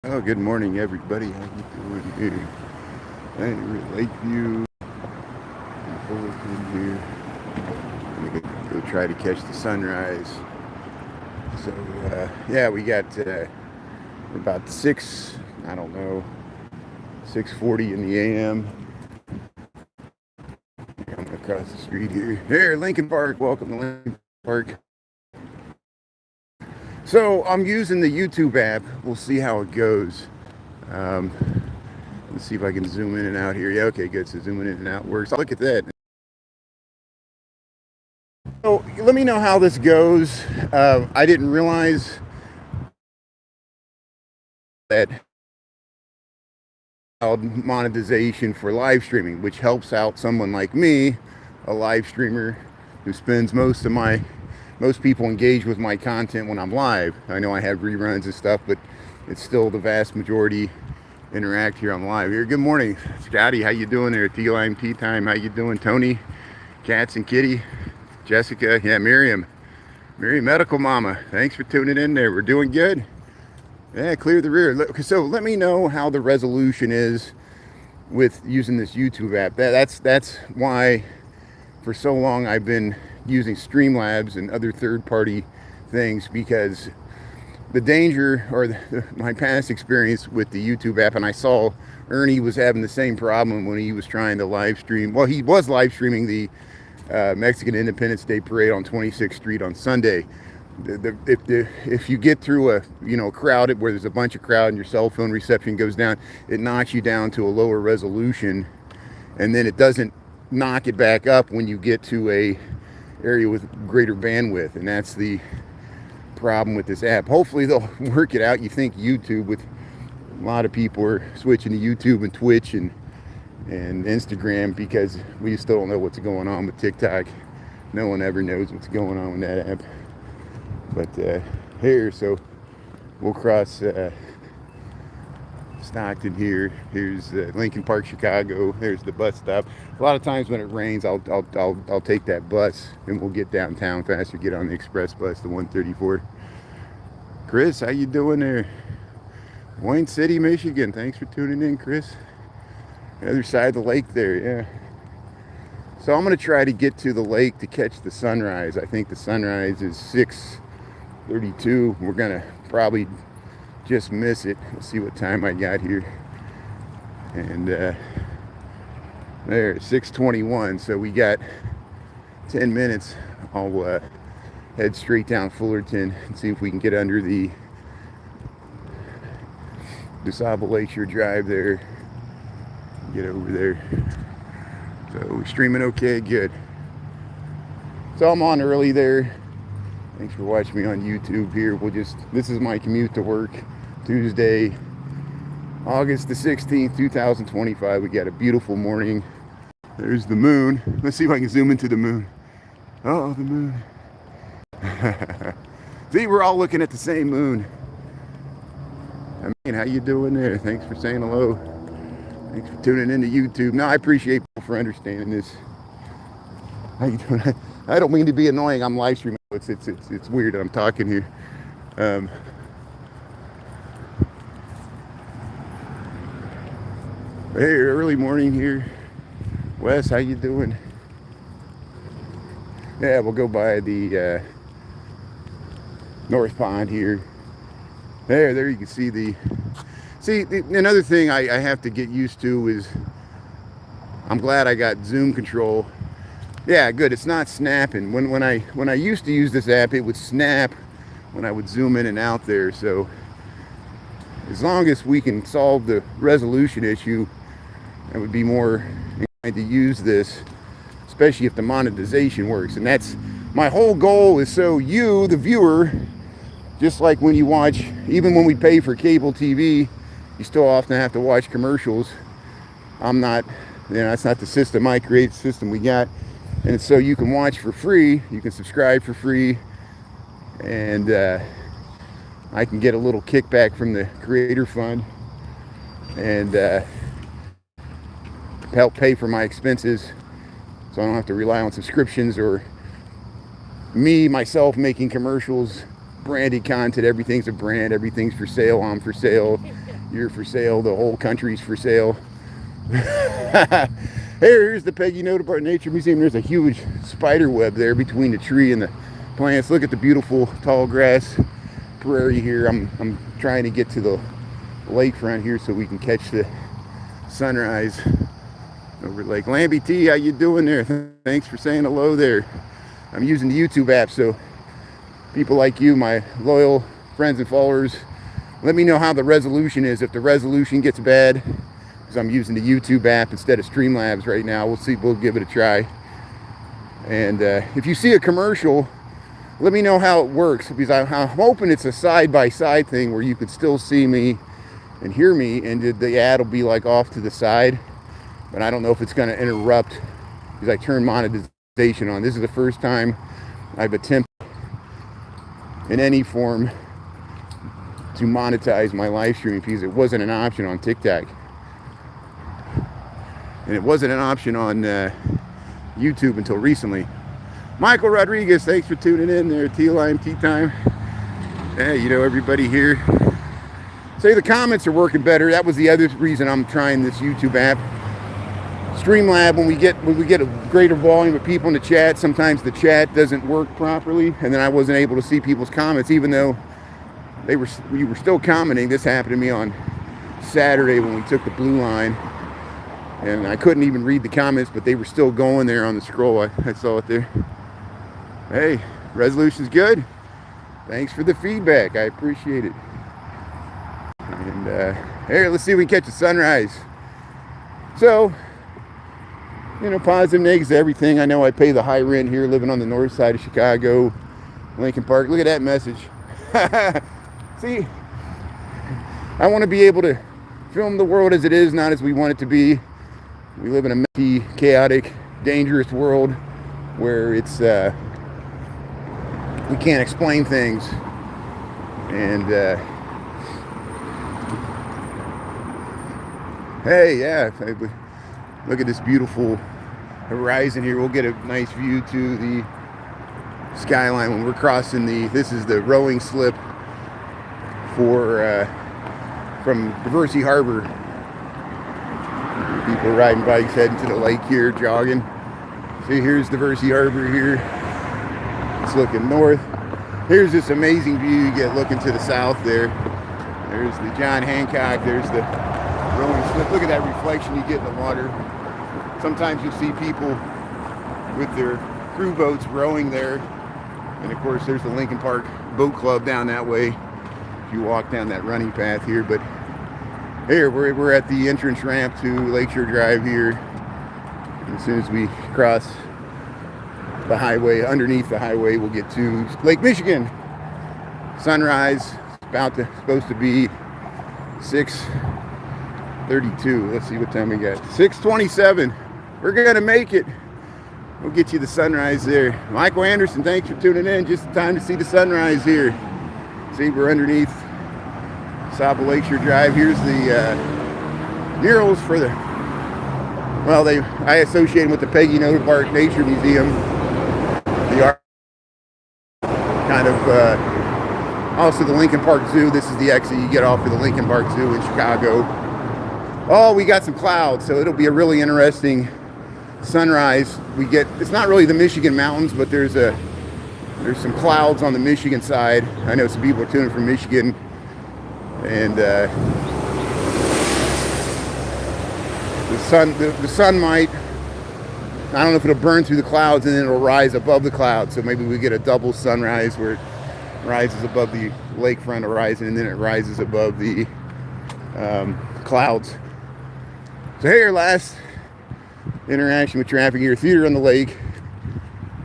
Oh, good morning, everybody. How you doing here? Hey, we're at Lakeview in Fullerton here. I'm gonna go try to catch the sunrise. So, yeah, we got about six. I don't know, 6:40 in the a.m. I'm across the street here. Here, Lincoln Park. Welcome to Lincoln Park. So I'm using the YouTube app. We'll see how it goes. Um, let's see if I can zoom in and out here. Yeah, okay, good. So zooming in and out works. Look at that. So let me know how this goes. I didn't realize that monetization for live streaming, which helps out someone like me, a live streamer who spends most people engage with my content when I'm live. I know I have reruns and stuff, but it's still the vast majority interact here on live. Here, good morning, Scotty. How you doing there? T-Lime Tea Time. How you doing, Tony? Cats and Kitty, Jessica. Yeah, Miriam Medical Mama. Thanks for tuning in there. We're doing good. Yeah, clear the rear. So let me know how the resolution is with using this YouTube app. That's why for so long I've been using Streamlabs and other third-party things, because the danger or my past experience with the YouTube app, and I saw Ernie was having the same problem when he was trying to live stream. Well, he was live streaming the Mexican Independence Day parade on 26th Street on Sunday. If you get through a crowded where there's a bunch of crowd and your cell phone reception goes down, it knocks you down to a lower resolution, and then it doesn't knock it back up when you get to a area with greater bandwidth, and that's the problem with this app. Hopefully they'll work it out. You think YouTube, with a lot of people are switching to YouTube and Twitch and Instagram, because we still don't know what's going on with TikTok. No one ever knows what's going on with that app. But here, so we'll cross Stockton here. Here's Lincoln Park, Chicago. There's the bus stop. A lot of times when it rains, I'll take that bus and we'll get downtown faster. Get on the express bus, the 134. Chris, how you doing there? Wayne City, Michigan. Thanks for tuning in, Chris. The other side of the lake there, yeah. So I'm gonna try to get to the lake to catch the sunrise. I think the sunrise is 6:32. We're gonna probably just miss it. Let's see what time I got here. And there, 6:21. So we got 10 minutes. I'll head straight down Fullerton and see if we can get under the DuSable Lakeshore Drive there. Get over there. So we're streaming okay, good. So I'm on early there. Thanks for watching me on YouTube here. This is my commute to work, Tuesday, August the 16th, 2025. We got a beautiful morning. There's the moon. Let's see if I can zoom into the moon. Oh, the moon. See, we're all looking at the same moon. I mean, how you doing there? Thanks for saying hello. Thanks for tuning into YouTube. No, I appreciate people for understanding this. How you doing? I don't mean to be annoying. I'm live streaming. It's weird that I'm talking here. Hey, early morning here. Wes, how you doing? Yeah, we'll go by the North Pond here. There you can see another thing I have to get used to is, I'm glad I got zoom control. Yeah, good. It's not snapping. When I used to use this app, it would snap when I would zoom in and out there. So as long as we can solve the resolution issue, I would be more inclined to use this, especially if the monetization works. And that's my whole goal, is so you, the viewer, just like when you watch, even when we pay for cable TV, you still often have to watch commercials. That's not the system I create, the system we got. And so you can watch for free, you can subscribe for free, and I can get a little kickback from the creator fund and help pay for my expenses, so I don't have to rely on subscriptions or myself making commercials, branded content. Everything's a brand, everything's for sale, I'm for sale. you're for sale, the whole country's for sale. Here's the Peggy Notebar Nature Museum. There's a huge spider web there between the tree and the plants. Look at the beautiful tall grass prairie here. I'm trying to get to the lakefront here so we can catch the sunrise over Lake Lambie T. How you doing there? Thanks for saying hello there. I'm using the YouTube app, so people like you, my loyal friends and followers, let me know how the resolution is. If the resolution gets bad, because I'm using the YouTube app instead of Streamlabs right now, we'll see. We'll give it a try. And if you see a commercial, let me know how it works, because I'm hoping it's a side-by-side thing where you could still see me and hear me, and the ad will be like off to the side. But I don't know if it's going to interrupt because I turned monetization on. This is the first time I've attempted in any form to monetize my live streaming because it wasn't an option on TikTok. And it wasn't an option on YouTube until recently. Michael Rodriguez, thanks for tuning in there. T-Line, Tea Time. Hey, you know, everybody here. Say the comments are working better. That was the other reason I'm trying this YouTube app. Streamlab, when we get a greater volume of people in the chat, sometimes the chat doesn't work properly, and then I wasn't able to see people's comments, even though we were still commenting. This happened to me on Saturday when we took the blue line, and I couldn't even read the comments, but they were still going there on the scroll. I saw it there. Hey, resolution's good. Thanks for the feedback. I appreciate it. And here, let's see if we can catch a sunrise. So, you know, positive, negatives, everything. I know I pay the high rent here, living on the north side of Chicago, Lincoln Park. Look at that message. See, I want to be able to film the world as it is, not as we want it to be. We live in a messy, chaotic, dangerous world where it's we can't explain things. And hey, yeah, look at this beautiful horizon here. We'll get a nice view to the skyline when we're crossing this is the rowing slip from Diversity Harbor. People riding bikes heading to the lake here, jogging. See, here's Diversity Harbor here. It's looking north. Here's this amazing view you get looking to the south there. There's the John Hancock. There's the rowing slip. Look at that reflection you get in the water. Sometimes you'll see people with their crew boats rowing there. And of course, there's the Lincoln Park Boat Club down that way. If you walk down that running path here. But here, we're at the entrance ramp to Lakeshore Drive here. And as soon as we cross the highway, underneath the highway, we'll get to Lake Michigan. Sunrise, supposed to be 6:32. Let's see what time we got. 6:27. We're gonna make it. We'll get you the sunrise there. Michael Anderson, thanks for tuning in. Just in time to see the sunrise here. See, we're underneath south of Lakeshore Drive. Here's the murals for the, well, I associate them with the Peggy Notebar Nature Museum. The art, kind of, also the Lincoln Park Zoo. This is the exit you get off of the Lincoln Park Zoo in Chicago. Oh, we got some clouds, so it'll be a really interesting sunrise. It's not really the Michigan mountains, but there's some clouds on the Michigan side. I know some people are tuning from Michigan, and the sun might, I don't know if it'll burn through the clouds and then it'll rise above the clouds. So maybe we get a double sunrise where it rises above the lakefront horizon and then it rises above the clouds. So here, last interaction with traffic here, theater on the lake.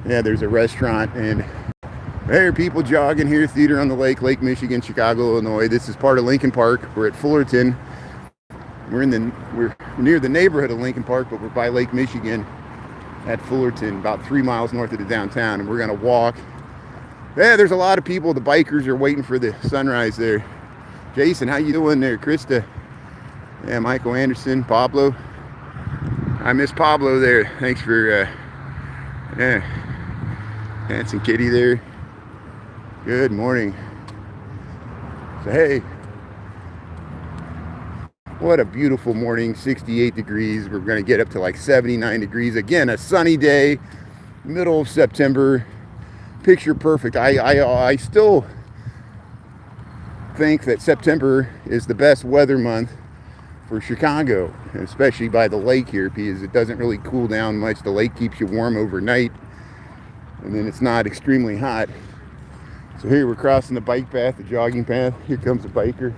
Yeah, there's a restaurant, and there are people jogging here, theater on the lake, Lake Michigan, Chicago, Illinois. This is part of Lincoln Park. We're at Fullerton. We're near the neighborhood of Lincoln Park, but we're by Lake Michigan at Fullerton, about 3 miles north of the downtown, and we're gonna walk. Yeah, there's a lot of people. The bikers are waiting for the sunrise there. Jason, how you doing there? Krista. Yeah, Michael Anderson, Pablo. I miss Pablo there. Thanks for, yeah. Handsome kitty there. Good morning. So, hey. What a beautiful morning, 68 degrees. We're going to get up to like 79 degrees. Again, a sunny day, middle of September. Picture perfect. I still think that September is the best weather month for Chicago, especially by the lake here, because it doesn't really cool down much. The lake keeps you warm overnight, and then it's not extremely hot. So here we're crossing the bike path, the jogging path. Here comes a biker.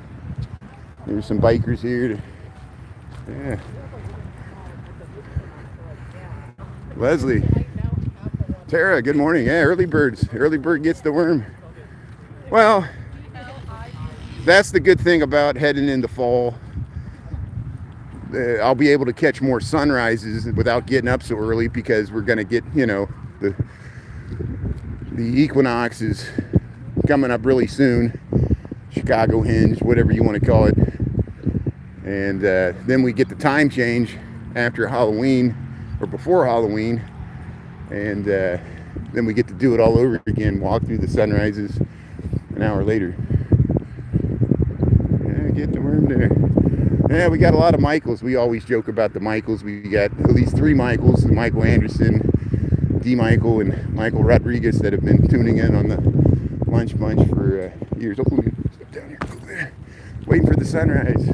There's some bikers here. Yeah. Leslie. Tara, good morning. Yeah, early birds. Early bird gets the worm. Well, that's the good thing about heading into fall. I'll be able to catch more sunrises without getting up so early, because we're going to get, you know, the equinox is coming up really soon. Chicago hinge, whatever you want to call it. And then we get the time change after Halloween, or before Halloween. And then we get to do it all over again, walk through the sunrises an hour later. Yeah, get the worm there. Yeah, we got a lot of Michaels. We always joke about the Michaels. We got at least 3 Michaels: Michael Anderson, D. Michael, and Michael Rodriguez, that have been tuning in on the Lunch Bunch for years. Oh, step down here, over there. Waiting for the sunrise.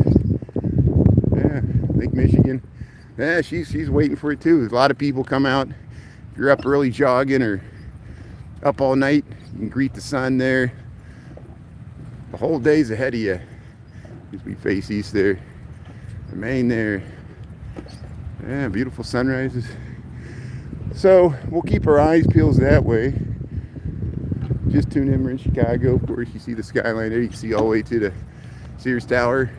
Yeah, Lake Michigan. Yeah, she's waiting for it too. There's a lot of people come out. If you're up early jogging or up all night, you can greet the sun there. The whole day's ahead of you as we face east there. The Maine there. Yeah, beautiful sunrises. So we'll keep our eyes peeled that way. Just tune in, we're in Chicago. Of course, you see the skyline there. You can see all the way to the Sears Tower.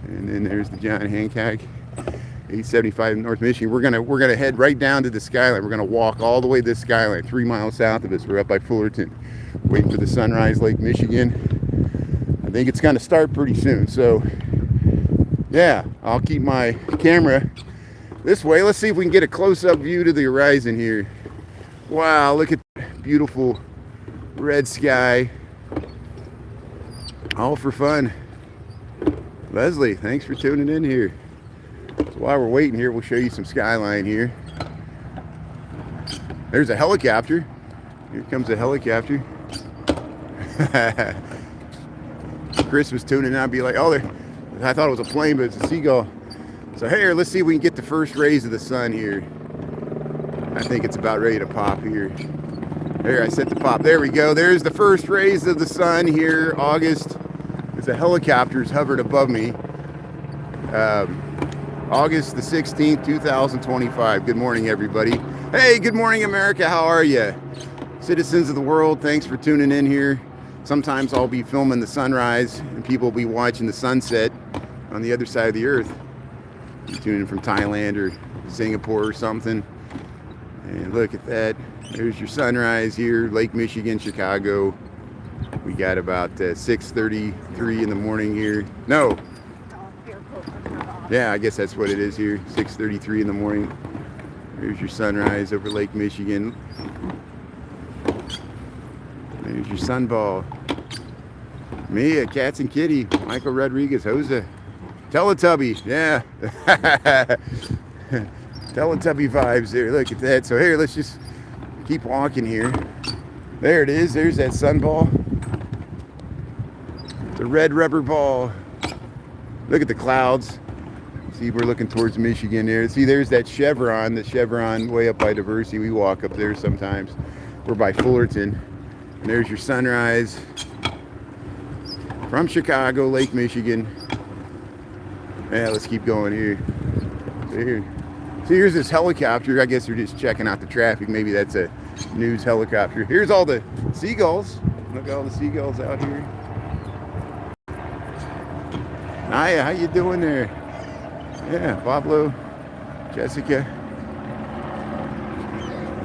And then there's the John Hancock, 875 North Michigan. We're gonna head right down to the skyline. We're gonna walk all the way to the skyline, 3 miles south of us. We're up by Fullerton, waiting for the sunrise, Lake Michigan. I think it's gonna start pretty soon. So yeah, I'll keep my camera this way. Let's see if we can get a close-up view to the horizon here. Wow, look at that beautiful red sky. All for fun. Leslie, thanks for tuning in here. So while we're waiting here, we'll show you some skyline here. There's a helicopter. Here comes a helicopter. Chris was tuning in. I'd be like, oh, there. I thought it was a plane, but it's a seagull. So here, let's see if we can get the first rays of the sun here. I think it's about ready to pop here. There, I set the pop. There we go. There's the first rays of the sun here. August. There's a helicopter's hovered above me. August the 16th, 2025. Good morning, everybody. Hey, good morning, America. How are you? Citizens of the world, thanks for tuning in here. Sometimes I'll be filming the sunrise and people will be watching the sunset on the other side of the earth. You tune in from Thailand or Singapore or something. And look at that. There's your sunrise here, Lake Michigan, Chicago. We got about 6:33 in the morning here. No. Yeah, I guess that's what it is here. 6:33 in the morning. There's your sunrise over Lake Michigan. There's your sunball. Mia, Cats and Kitty, Michael Rodriguez, Jose. Teletubby, yeah. Teletubby vibes there. Look at that. So here, let's just keep walking here. There it is. There's that sunball. The red rubber ball. Look at the clouds. See, we're looking towards Michigan there. See, there's that chevron. The chevron way up by Diversity. We walk up there sometimes. We're by Fullerton. And there's your sunrise from Chicago, Lake Michigan. Yeah, let's keep going here. So here's this helicopter. I guess they're just checking out the traffic. Maybe that's a news helicopter. Here's all the seagulls. Look at all the seagulls out here. Naya, how you doing there? Yeah, Pablo, Jessica.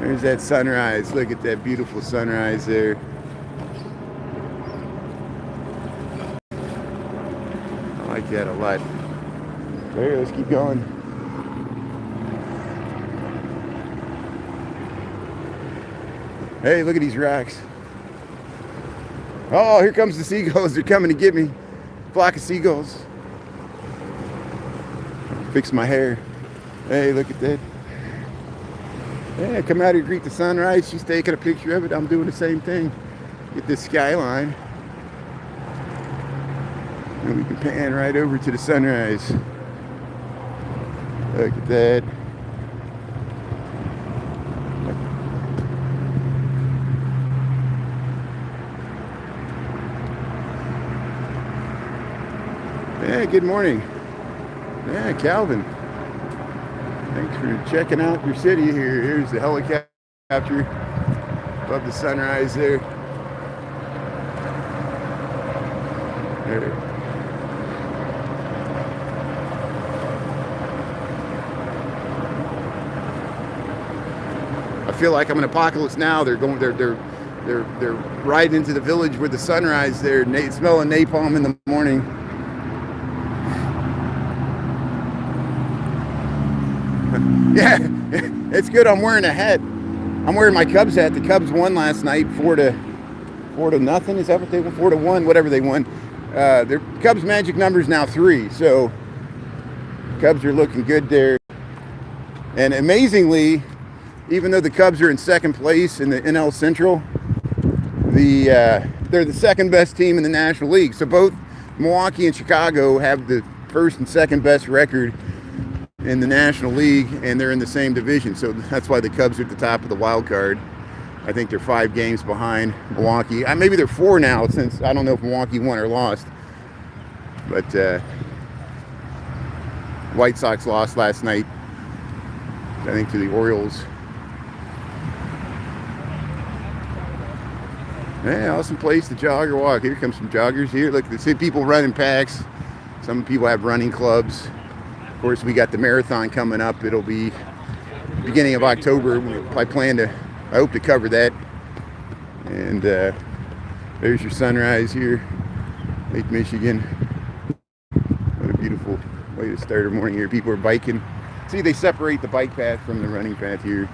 There's that sunrise. Look at that beautiful sunrise there. I like that a lot. There, let's keep going. Hey, look at these rocks. Oh, here comes the seagulls. They're coming to get me. Flock of seagulls. Fix my hair. Hey, look at that. Yeah, come out here, greet the sunrise. She's taking a picture of it. I'm doing the same thing. Get this skyline. And we can pan right over to the sunrise. Look at that. Yeah, good morning. Yeah, Calvin. Thanks for checking out your city here. Here's the helicopter above the sunrise there. There. I feel like I'm in Apocalypse Now. They're riding into the village with the sunrise there, smelling napalm in the morning. Yeah, it's good. I'm wearing a hat. I'm wearing my Cubs hat. The Cubs won last night, 4-0. Is that what they won? 4-1, whatever they won. Their Cubs magic number is now 3. So Cubs are looking good there. And amazingly, even though the Cubs are in second place in the NL Central, they're the second best team in the National League. So both Milwaukee and Chicago have the first and second best record in the National League, and they're in the same division. So that's why the Cubs are at the top of the wild card. I think they're 5 games behind Milwaukee. Maybe they're 4 now, since I don't know if Milwaukee won or lost. But White Sox lost last night, I think, to the Orioles. Yeah, awesome place to jog or walk. Here comes some joggers here. Look, see people running packs. Some people have running clubs. Of course, we got the marathon coming up. It'll be beginning of October. I hope to cover that. And there's your sunrise here, Lake Michigan. What a beautiful way to start a morning here. People are biking. See, they separate the bike path from the running path here.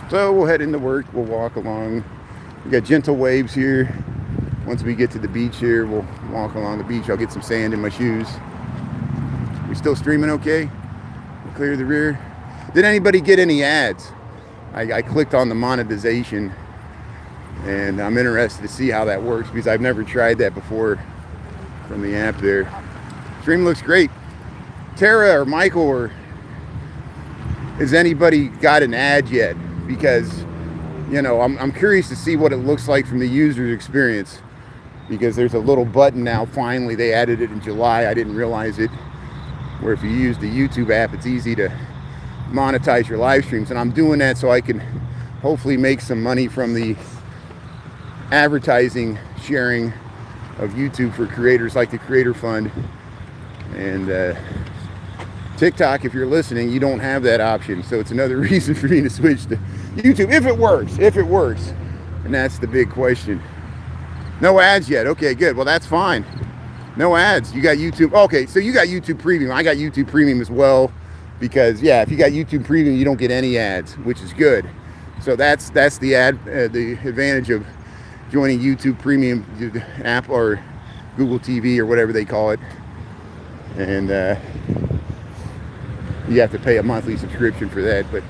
So we'll head into work. We'll walk along. We got gentle waves here. Once we get to the beach here, we'll walk along the beach. I'll get some sand in my shoes. We still streaming okay? We'll clear the rear. Did anybody get any ads? I clicked on the monetization, and I'm interested to see how that works because I've never tried that before from the app there. Stream looks great. Tara or Michael, or has anybody got an ad yet? Because, you know, I'm curious to see what it looks like from the user's experience, because there's a little button now. Finally, they added it in July. I didn't realize it. Where if you use the YouTube app, it's easy to monetize your live streams, and I'm doing that so I can hopefully make some money from the advertising sharing of YouTube for creators, like the Creator Fund. And TikTok, if you're listening, you don't have that option, so it's another reason for me to switch to YouTube, if it works, and that's the big question. No ads yet. Okay, good. Well, that's fine. No ads. You got YouTube. Okay, so you got YouTube Premium. I got YouTube Premium as well, because yeah, if you got YouTube Premium, you don't get any ads, which is good. So that's the advantage of joining YouTube Premium, the app, or Google TV, or whatever they call it. And you have to pay a monthly subscription for that, but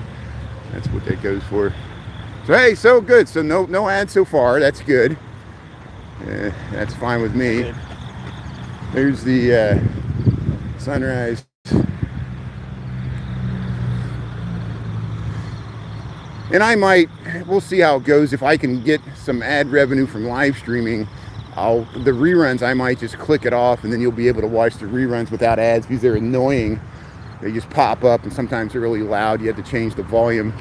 that's what that goes for. So hey, so good. So no ads so far. That's good. That's fine with me. There's the sunrise. And we'll see how it goes. If I can get some ad revenue from live streaming, the reruns, I might just click it off, and then you'll be able to watch the reruns without ads, because they're annoying. They just pop up, and sometimes they're really loud. You have to change the volume.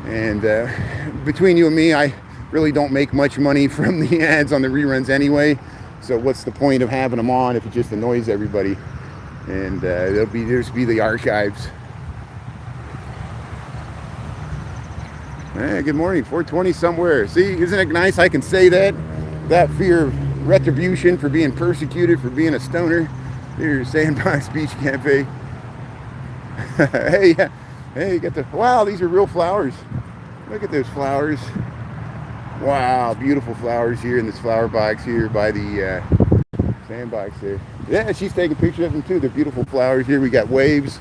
And between you and me, I really don't make much money from the ads on the reruns anyway. So what's the point of having them on if it just annoys everybody? And there'll just be the archives. Hey, good morning, 420 somewhere. See, isn't it nice I can say that? That fear of retribution for being persecuted for being a stoner. Here's Sandbox Beach Cafe. Hey, you got wow, these are real flowers. Look at those flowers. Wow, beautiful flowers here in this flower box here by the sandbox there. Yeah, she's taking pictures of them too. They're beautiful flowers here. We got waves.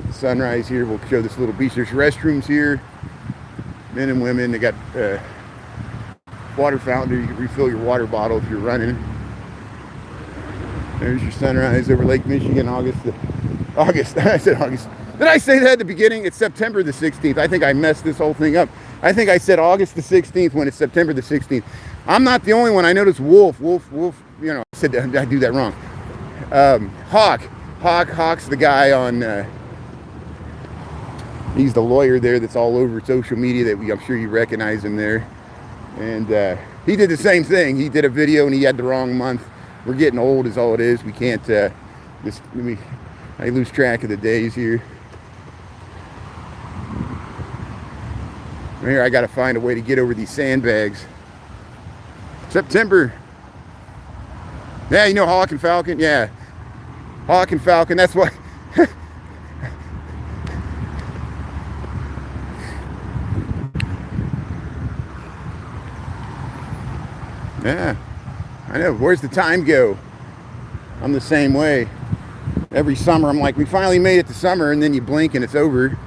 The sunrise here. We'll show this little beach. There's restrooms here. Men and women. They got water fountain there. You can refill your water bottle if you're running. There's your sunrise over Lake Michigan, August. I said August. Did I say that at the beginning? It's September the 16th. I think I messed this whole thing up. I think I said August the 16th when it's September the 16th. I'm not the only one. I noticed Wolf, you know, I said I do that wrong. Hawk's the guy on, he's the lawyer there that's all over social media that I'm sure you recognize him there. And he did the same thing. He did a video and he had the wrong month. We're getting old is all it is. We can't, I lose track of the days here. Here, I got to find a way to get over these sandbags. September. Yeah, you know Hawk and Falcon? Yeah. Hawk and Falcon, that's why. Yeah, I know. Where's the time go? I'm the same way. Every summer, I'm like, we finally made it to summer, and then you blink and it's over.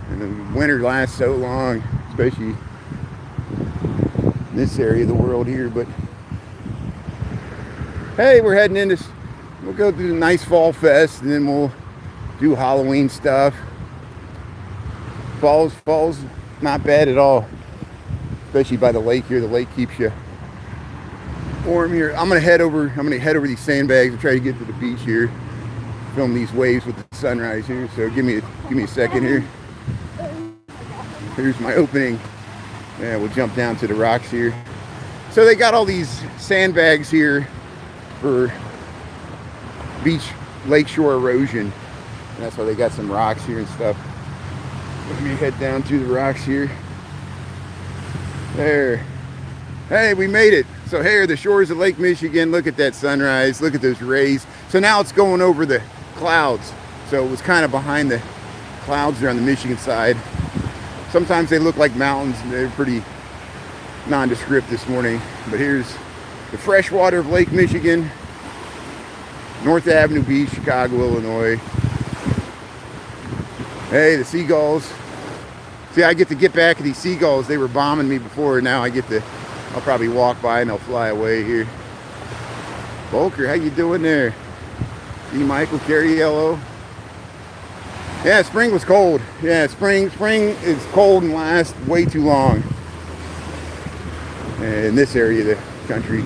And the winter lasts so long, especially in this area of the world here. But hey, we're heading into, we'll go through the nice fall fest, and then we'll do Halloween stuff. Fall's not bad at all, especially by the lake here. The lake keeps you warm here. I'm gonna head over these sandbags and try to get to the beach here. Film these waves with the sunrise here. So give me a second here. Here's my opening. Yeah, we'll jump down to the rocks here. So they got all these sandbags here for beach lakeshore erosion. And that's why they got some rocks here and stuff. Let me head down to the rocks here. There. Hey, we made it. So here are the shores of Lake Michigan. Look at that sunrise. Look at those rays. So now it's going over the clouds. So it was kind of behind the clouds there on the Michigan side. Sometimes they look like mountains, and they're pretty nondescript this morning. But here's the fresh water of Lake Michigan, North Avenue Beach, Chicago, Illinois. Hey, the seagulls. See, I get to get back at these seagulls. They were bombing me before, and now I'll probably walk by and they'll fly away here. Volker, how you doing there? See Michael, Carrie Yellow. Yeah, spring was cold. Yeah, spring is cold and lasts way too long. In this area of the country.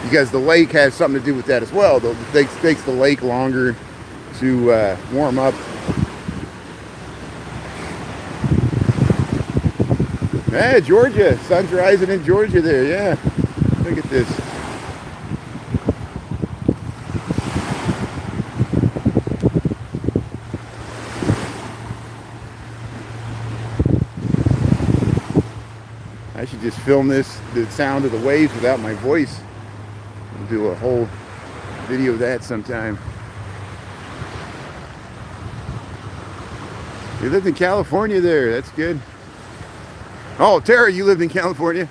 Because the lake has something to do with that as well. It takes the lake longer to warm up. Yeah, Georgia. Sun's rising in Georgia there, yeah. Look at this. I should just film the sound of the waves without my voice. We'll do a whole video of that sometime. You lived in California there, that's good. Oh, Tara, you lived in California?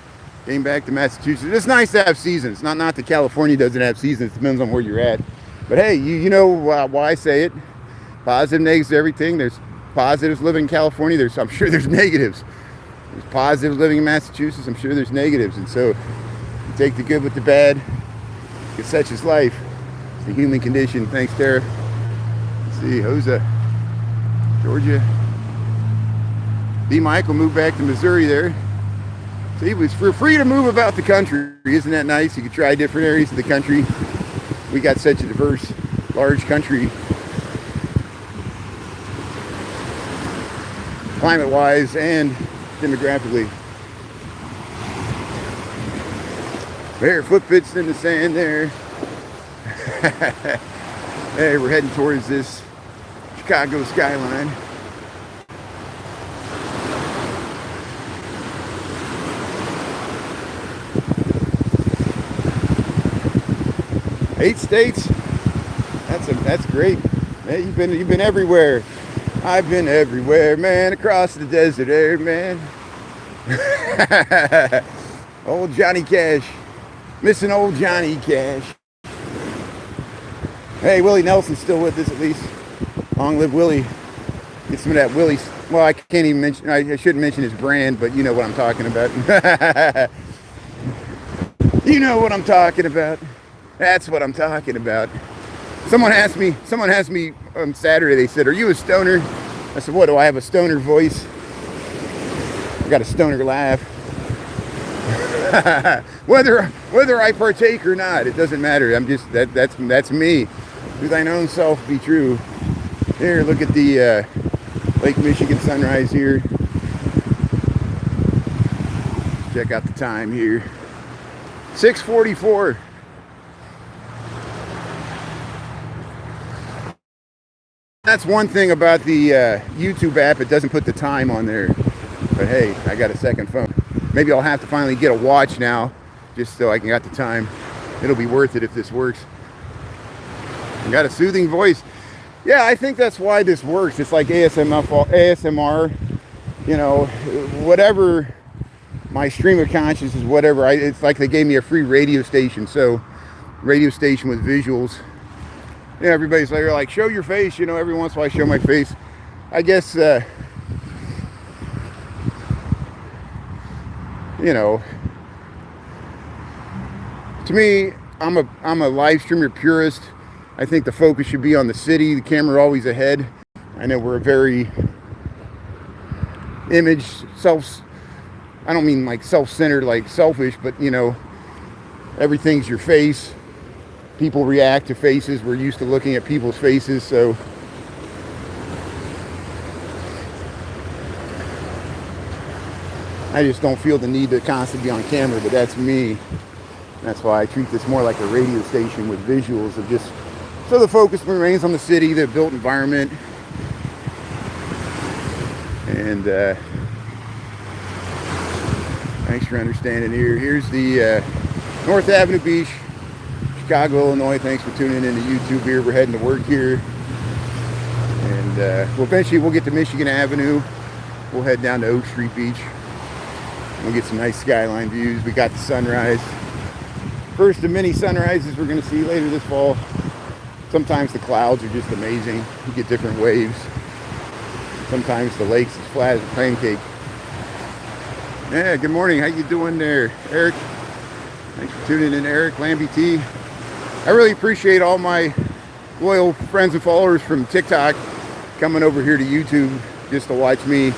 Came back to Massachusetts. It's nice to have seasons. Not that California doesn't have seasons. It depends on where you're at. But hey, you know why I say it. Positive, negatives, everything. There's positives living in California. I'm sure there's negatives. There's positives living in Massachusetts. I'm sure there's negatives. And so you take the good with the bad. It's such is life. It's the human condition. Thanks, Tara. Let's see, Hosa, Georgia. B. Michael moved back to Missouri there. See, we're free to move about the country. Isn't that nice? You can try different areas of the country. We got such a diverse, large country. Climate-wise and demographically. There, footprints in the sand there. Hey, we're heading towards this Chicago skyline. Eight states. That's great. Hey, you've been everywhere. I've been everywhere, man, across the desert air, man. Old Johnny Cash. Missing old Johnny Cash. Hey, Willie Nelson's still with us at least. Long live Willie. Get some of that Willie. Well, I can't even mention, I shouldn't mention his brand, but you know what I'm talking about. You know what I'm talking about. That's what I'm talking about. Someone asked me on Saturday, they said, "Are you a stoner?" I said, "What, do I have a stoner voice?" I got a stoner laugh. whether I partake or not, it doesn't matter. I'm just, that's me. To thine own self be true. Here, look at the Lake Michigan sunrise here. Check out the time here. 6:44. That's one thing about the YouTube app. It doesn't put the time on there. But hey, I got a second phone. Maybe I'll have to finally get a watch now, just so I can get the time. It'll be worth it if this works. I got a soothing voice. Yeah, I think that's why this works. It's like ASMR, you know, whatever my stream of consciousness is, whatever. It's like they gave me a free radio station. So, radio station with visuals. Yeah, everybody's like, show your face. You know, every once in a while I show my face. I guess, you know, to me, I'm a live streamer purist. I think the focus should be on the city, the camera always ahead. I know we're a very I don't mean like self-centered, like selfish, but you know, everything's your face. People react to faces. We're used to looking at people's faces, so I just don't feel the need to constantly be on camera, but that's me. That's why I treat this more like a radio station with visuals of just, so the focus remains on the city, the built environment. And thanks for understanding here. Here's the North Avenue Beach, Chicago, Illinois. Thanks for tuning in to YouTube here. We're heading to work here. And well, eventually we'll get to Michigan Avenue. We'll head down to Oak Street Beach. We'll get some nice skyline views. We got the sunrise. First of many sunrises we're going to see later this fall. Sometimes the clouds are just amazing. You get different waves. Sometimes the lake's as flat as a pancake. Yeah, good morning. How you doing there, Eric? Thanks for tuning in, Eric, Lambie T. I really appreciate all my loyal friends and followers from TikTok coming over here to YouTube just to watch me,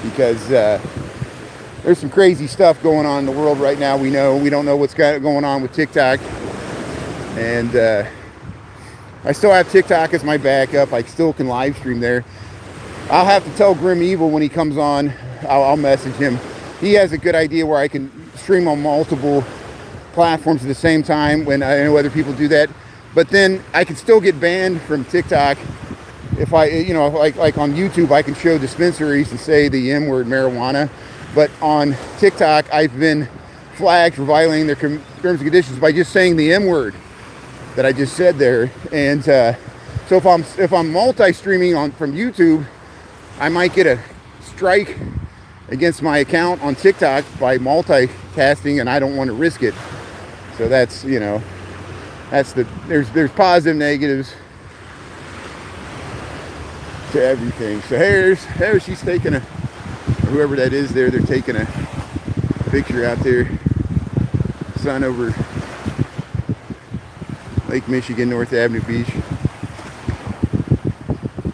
because there's some crazy stuff going on in the world right now. We don't know what's going on with TikTok. And I still have TikTok as my backup. I still can live stream there. I'll have to tell Grim Evil when he comes on. I'll message him. He has a good idea where I can stream on multiple platforms at the same time, when I know other people do that. But then I can still get banned from TikTok if I, you know, like on YouTube, I can show dispensaries and say the M word, marijuana. But on TikTok, I've been flagged for violating their terms and conditions by just saying the M word that I just said there. And so if I'm multi-streaming from YouTube, I might get a strike against my account on TikTok by multicasting, and I don't want to risk it. So that's, you know, there's positive, negatives to everything. So there she's taking whoever that is there, they're taking a picture out there. Sun over Lake Michigan, North Avenue Beach.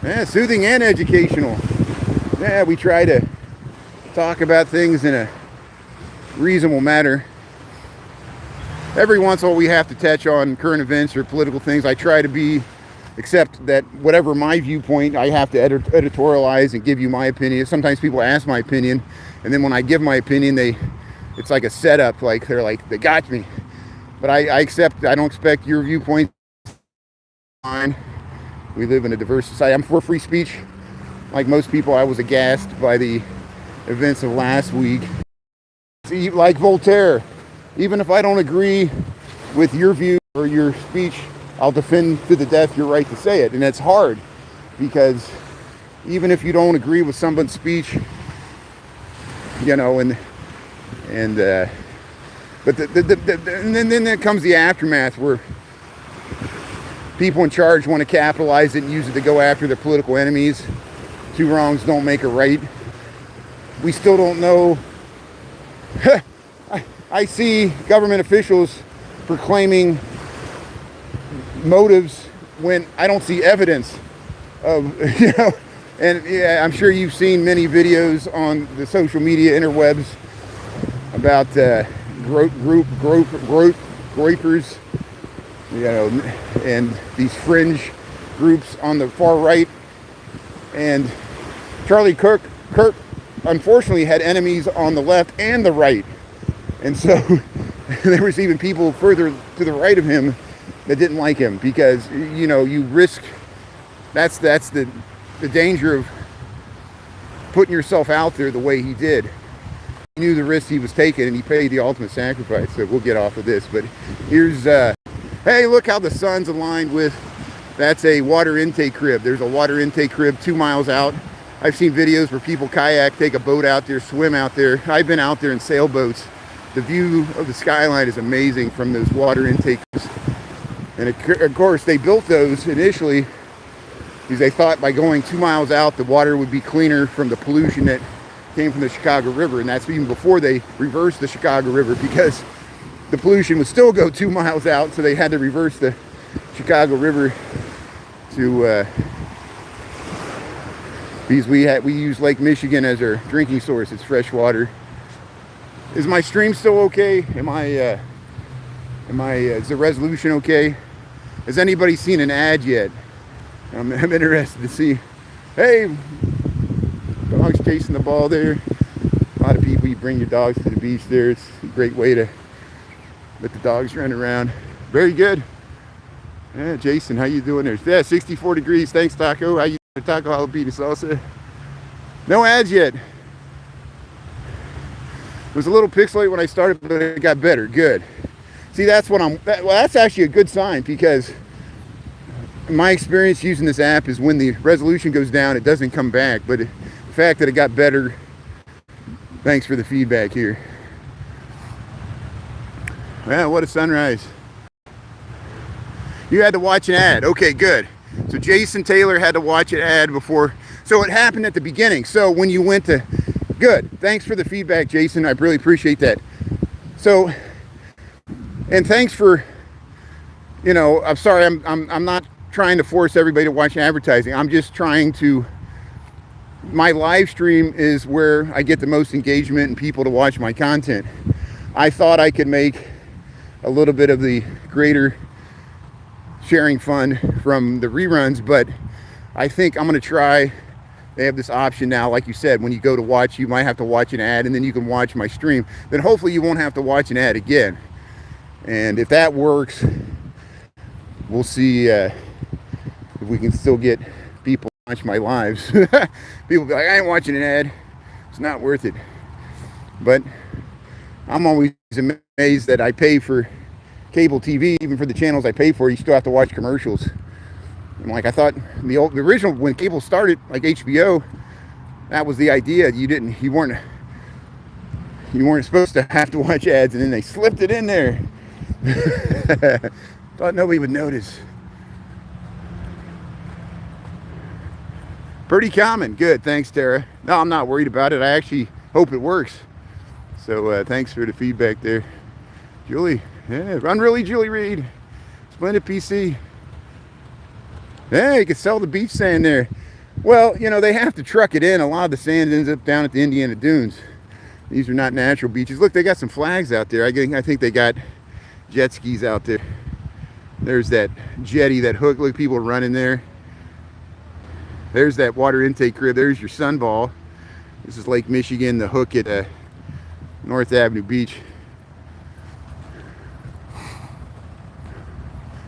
Yeah, soothing and educational. Yeah, we try to talk about things in a reasonable manner. Every once in a while we have to touch on current events or political things. I try to accept that whatever my viewpoint, I have to editorialize and give you my opinion. Sometimes people ask my opinion, and then when I give my opinion, it's like a setup, like they're like, they got me. But I don't expect your viewpoint. Fine. We live in a diverse society. I'm for free speech. Like most people, I was aghast by the events of last week. See, like Voltaire, even if I don't agree with your view or your speech, I'll defend to the death your right to say it. And that's hard, because even if you don't agree with someone's speech, you know, and And but and then there comes the aftermath, where people in charge want to capitalize it and use it to go after their political enemies. Two wrongs don't make a right. We still don't know. I see government officials proclaiming motives when I don't see evidence of, and yeah, I'm sure you've seen many videos on the social media interwebs about groypers, and these fringe groups on the far right. And Charlie Kirk unfortunately had enemies on the left and the right. And so there was even people further to the right of him that didn't like him, because, you risk, that's the danger of putting yourself out there the way he did. He knew the risk he was taking, and he paid the ultimate sacrifice. So we'll get off of this, but here's, hey, look how the sun's aligned with, that's a water intake crib. There's a water intake crib 2 miles out. I've seen videos where people kayak, take a boat out there, swim out there. I've been out there in sailboats. The view of the skyline is amazing from those water intakes. And of course, they built those initially because they thought by going 2 miles out, the water would be cleaner from the pollution that came from the Chicago River. And that's even before they reversed the Chicago River, because the pollution would still go 2 miles out. So they had to reverse the Chicago River to, because we use Lake Michigan as our drinking source. It's fresh water. Is my stream still okay? Is the resolution okay? Has anybody seen an ad yet? I'm interested to see. Hey, dogs chasing the ball there. A lot of people, you bring your dogs to the beach there. It's a great way to let the dogs run around. Very good. Yeah, Jason, how you doing there? Yeah, 64 degrees. Thanks, Taco. How you doing? Taco jalapeno salsa. No ads yet. It was a little pixelated when I started, but it got better. Good. See, that's what that's actually a good sign, because my experience using this app is when the resolution goes down, it doesn't come back. But the fact that it got better, thanks for the feedback here. Well, what a sunrise. You had to watch an ad. Okay, good. So Jason Taylor had to watch an ad before. So it happened at the beginning. So when you went to, good. Thanks for the feedback, Jason. I really appreciate that. So, and thanks for, I'm sorry, I'm not trying to force everybody to watch advertising. I'm just trying to, my live stream is where I get the most engagement and people to watch my content. I thought I could make a little bit of the greater sharing fun from the reruns, but I think I'm going to try. They have this option now, like you said, when you go to watch, you might have to watch an ad, and then you can watch my stream. Then hopefully you won't have to watch an ad again. And if that works, we'll see if we can still get people to watch my lives. People be like, I ain't watching an ad. It's not worth it. But I'm always amazed that I pay for cable TV, even for the channels I pay for, you still have to watch commercials. And like, I thought the original, when cable started, like HBO, that was the idea. You weren't supposed to have to watch ads, and then they slipped it in there. Thought nobody would notice. Pretty common. Good. Thanks, Tara. No, I'm not worried about it. I actually hope it works. So thanks for the feedback there. Julie. Yeah, run really, Julie Reed. Splendid PC. Yeah, you could sell the beach sand there. Well, they have to truck it in. A lot of the sand ends up down at the Indiana Dunes. These are not natural beaches. Look, they got some flags out there. I think they got jet skis out there. There's that jetty, that hook. Look, people running there. There's that water intake crib. There's your sunball. This is Lake Michigan, the hook at North Avenue Beach.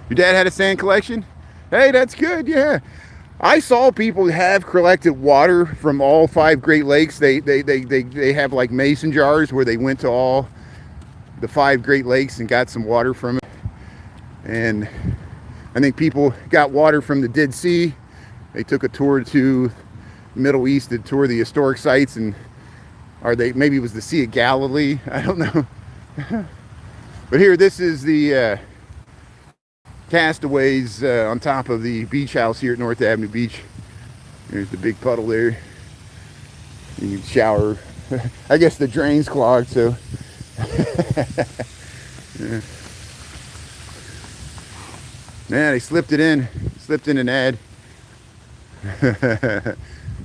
Your dad had a sand collection? Hey, that's good, yeah. I saw people have collected water from all 5 Great Lakes. They have like mason jars where they went to all the 5 Great Lakes and got some water from it. And I think people got water from the Dead Sea. They took a tour to Middle East to tour the historic sites, and Or maybe it was the Sea of Galilee. I don't know. But here, this is the castaways on top of the beach house here at North Avenue Beach. There's the big puddle there. You can shower. I guess the drain's clogged, so. Yeah. Yeah, they slipped in an ad.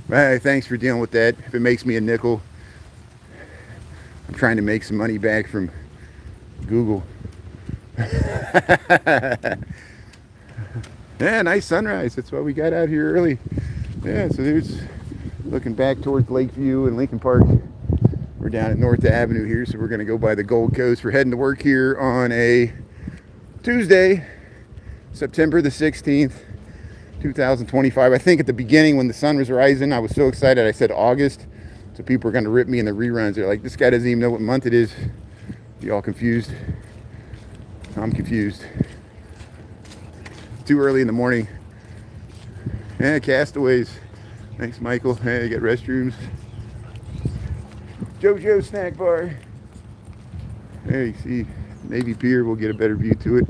Hey, thanks for dealing with that. If it makes me a nickel, I'm trying to make some money back from Google. Yeah, nice sunrise. That's why we got out here early. Yeah, so there's looking back towards Lakeview and Lincoln Park. We're down at North Avenue here, so we're going to go by the Gold Coast. We're heading to work here on a Tuesday, September the 16th, 2025. I think at the beginning when the sun was rising, I was so excited I said August. So people are going to rip me in the reruns. They're like, this guy doesn't even know what month it is. You all confused? I'm confused. Too early in the morning. Yeah, castaways. Thanks, Michael. Hey, you got restrooms. JoJo snack bar. There you see Navy Pier. We'll get a better view to it.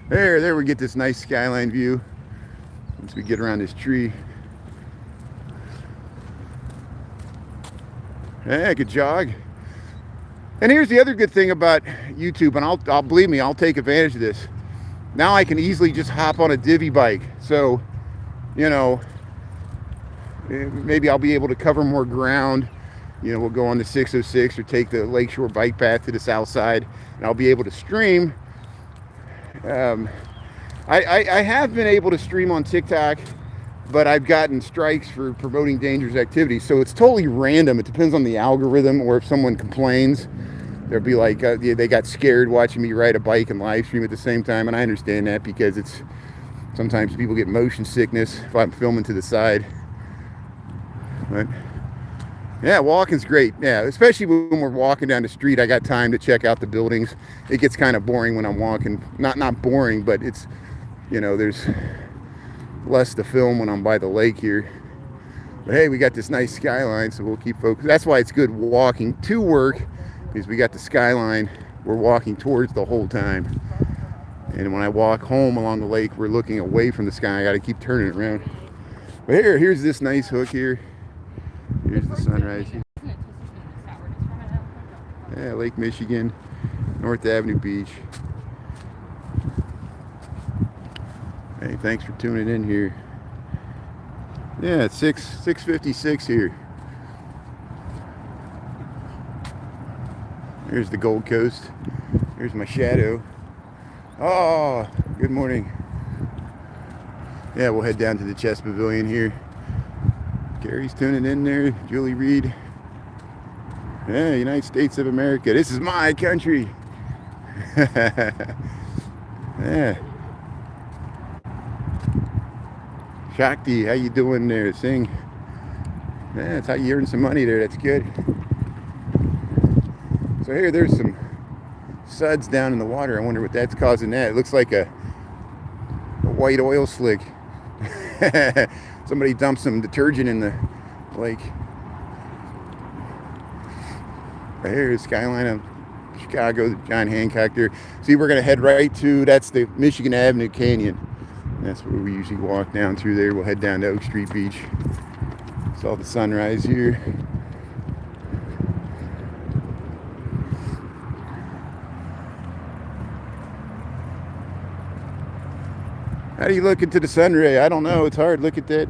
There we get this nice skyline view once we get around this tree. Yeah, good jog. And here's the other good thing about YouTube, and I'll believe me, I'll take advantage of this. Now I can easily just hop on a divvy bike. So, you know, maybe I'll be able to cover more ground. You know, we'll go on the 606 or take the Lakeshore bike path to the south side, and I'll be able to stream. I have been able to stream on TikTok, but I've gotten strikes for promoting dangerous activities. So it's totally random. It depends on the algorithm, or if someone complains, they'll be like, they got scared watching me ride a bike and live stream at the same time. And I understand that, because it's sometimes people get motion sickness if I'm filming to the side. But yeah, walking's great. Yeah, especially when we're walking down the street. I got time to check out the buildings. It gets kind of boring when I'm walking. Not boring, but it's, you know, there's less to film when I'm by the lake here. But hey, we got this nice skyline, so we'll keep focused. That's why it's good walking to work, because we got the skyline we're walking towards the whole time. And when I walk home along the lake, we're looking away from the sky. I got to keep turning it around. But here's this nice hook here. Here's the sunrise. Yeah, Lake Michigan, North Avenue Beach. Hey, thanks for tuning in here. Yeah, it's 6:56 here. Here's the Gold Coast. Here's my shadow. Oh, good morning. Yeah, we'll head down to the Chess Pavilion here. Gary's tuning in there. Julie Reed. Yeah, United States of America. This is my country. Yeah. Shakti, how you doing there? Sing. Yeah, that's how you earn some money there. That's good. So here, there's some suds down in the water. I wonder what that's causing that. It looks like a white oil slick. Somebody dumped some detergent in the lake. Right here is skyline of Chicago, John Hancock there. See, we're going to head right to, that's the Michigan Avenue Canyon. That's where we usually walk down through there. We'll head down to Oak Street Beach. Saw the sunrise here. How do you look into the sun ray? I don't know. It's hard. Look at that.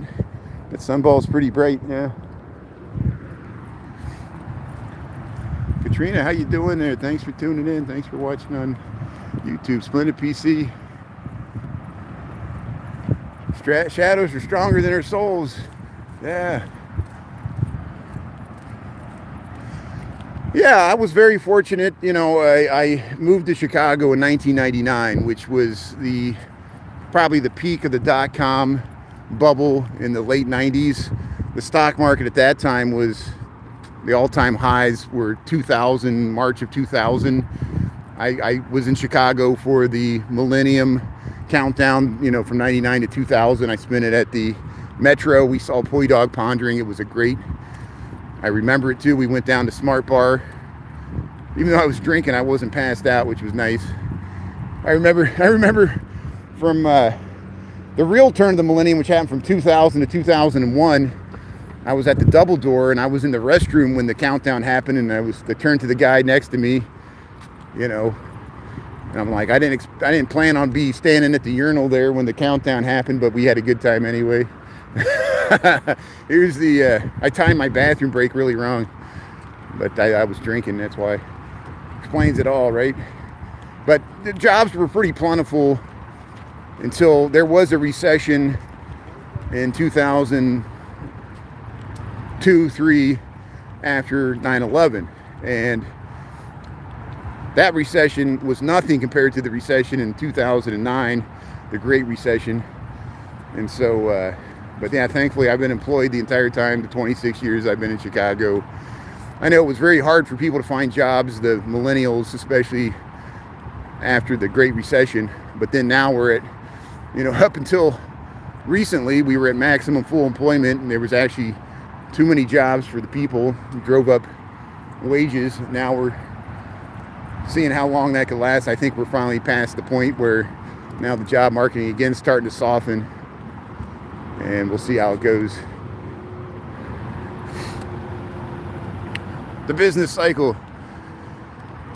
That sunball's pretty bright now. Katrina, how you doing there? Thanks for tuning in. Thanks for watching on YouTube. Splendid PC. Shadows are stronger than our souls. Yeah. Yeah, I was very fortunate. You know, I moved to Chicago in 1999, which was probably the peak of the dot-com bubble in the late 90s. The stock market at that time was, the all-time highs were 2000, March of 2000. I was in Chicago for the Millennium countdown, you know, from 99 to 2000. I spent it at the Metro. We saw Poi Dog Pondering. It was a great, I remember it too. We went down to Smart Bar. Even though I was drinking, I wasn't passed out, which was nice. I remember from the real turn of the millennium, which happened from 2000 to 2001. I was at the double door and I was in the restroom when the countdown happened, and I turned to the guy next to me, you know, and I'm like, I didn't plan on standing at the urinal there when the countdown happened, but we had a good time anyway. Here's I timed my bathroom break really wrong, but I was drinking, that's why. Explains it all, right? But the jobs were pretty plentiful until there was a recession in 2002-3 after 9/11, and that recession was nothing compared to the recession in 2009, the Great Recession. And so but yeah, thankfully I've been employed the entire time, the 26 years I've been in Chicago. I know it was very hard for people to find jobs, the millennials, especially after the Great Recession. But then now we're at, up until recently, we were at maximum full employment, and there was actually too many jobs for the people. We drove up wages. Now we're seeing how long that could last. I think we're finally past the point where now the job market again is starting to soften, and we'll see how it goes. The business cycle.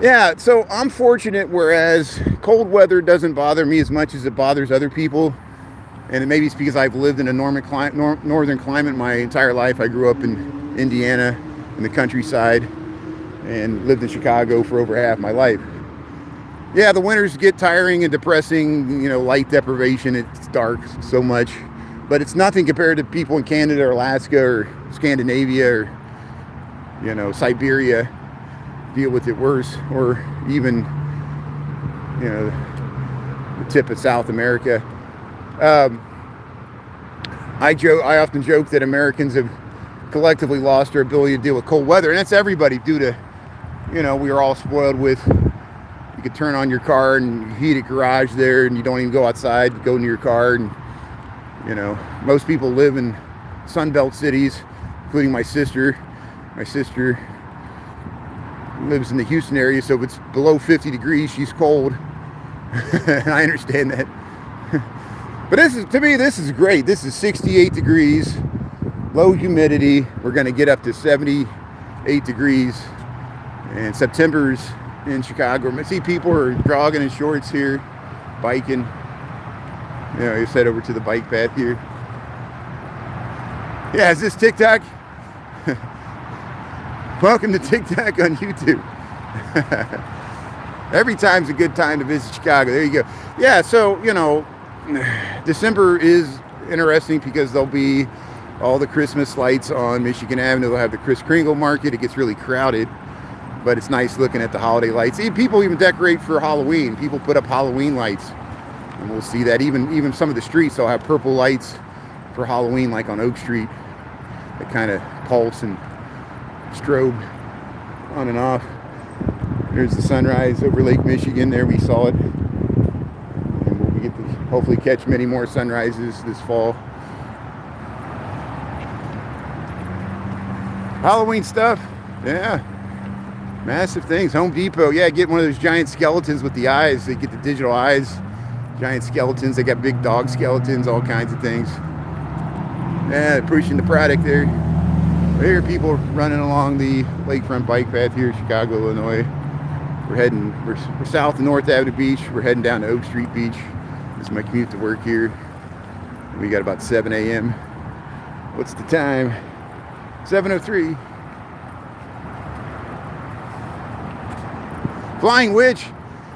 Yeah, so I'm fortunate, whereas cold weather doesn't bother me as much as it bothers other people. And maybe it's because I've lived in a northern climate my entire life. I grew up in Indiana, in the countryside, and lived in Chicago for over half my life. Yeah, the winters get tiring and depressing, light deprivation, it's dark so much. But it's nothing compared to people in Canada or Alaska or Scandinavia or Siberia deal with it worse, or even, the tip of South America. I often joke that Americans have collectively lost their ability to deal with cold weather, and that's everybody due to, we are all spoiled with, you could turn on your car and heat a garage there, and you don't even go outside, go into your car, and, most people live in Sunbelt cities, including my sister. My sister lives in the Houston area, so if it's below 50 degrees, she's cold. And I understand that. But to me, this is great. This is 68 degrees, low humidity. We're going to get up to 78 degrees. And September's in Chicago. I see people are jogging in shorts here, biking. Just head over to the bike path here. Yeah, is this TikTok? Welcome to TikTok on YouTube. Every time's a good time to visit Chicago. There you go. Yeah, so, December is interesting because there'll be all the Christmas lights on Michigan Avenue. They'll have the Kris Kringle Market. It gets really crowded, but it's nice looking at the holiday lights. People even decorate for Halloween. People put up Halloween lights, and we'll see that. Even some of the streets, they'll have purple lights for Halloween, like on Oak Street, that kind of pulse and strobe on and off. There's the sunrise over Lake Michigan. There we saw it. And we'll get to hopefully catch many more sunrises this fall. Halloween stuff, yeah. Massive things. Home Depot, yeah, get one of those giant skeletons with the eyes. They get the digital eyes. Giant skeletons. They got big dog skeletons, all kinds of things. Yeah, pushing the product there. Here are people running along the lakefront bike path here in Chicago, Illinois. We're south of North Avenue Beach. We're heading down to Oak Street Beach. This is my commute to work here. We got about 7 a.m. What's the time? 7:03. Flying Witch.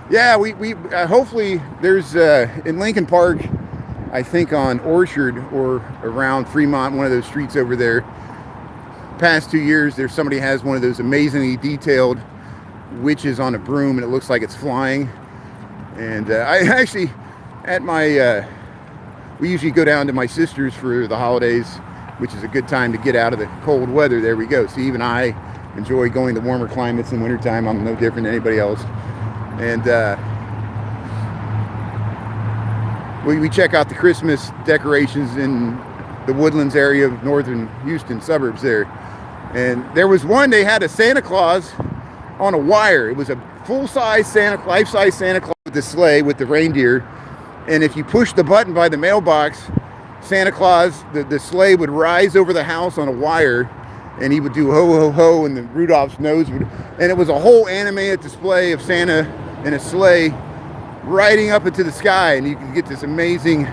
Yeah, we hopefully there's in Lincoln Park, I think on Orchard or around Fremont, one of those streets over there. Past 2 years, somebody has one of those amazingly detailed witches on a broom, and it looks like it's flying. And I actually, we usually go down to my sister's for the holidays, which is a good time to get out of the cold weather. There we go. See, even I enjoy going to warmer climates in wintertime. I'm no different than anybody else. And we check out the Christmas decorations in the Woodlands area of northern Houston suburbs there. And there was one, they had a Santa Claus on a wire. It was a full-size life-size Santa Claus with the sleigh with the reindeer. And if you push the button by the mailbox, Santa Claus, the sleigh would rise over the house on a wire, and he would do ho, ho, ho, and the Rudolph's nose would, and it was a whole animated display of Santa in a sleigh riding up into the sky, and you can get this amazing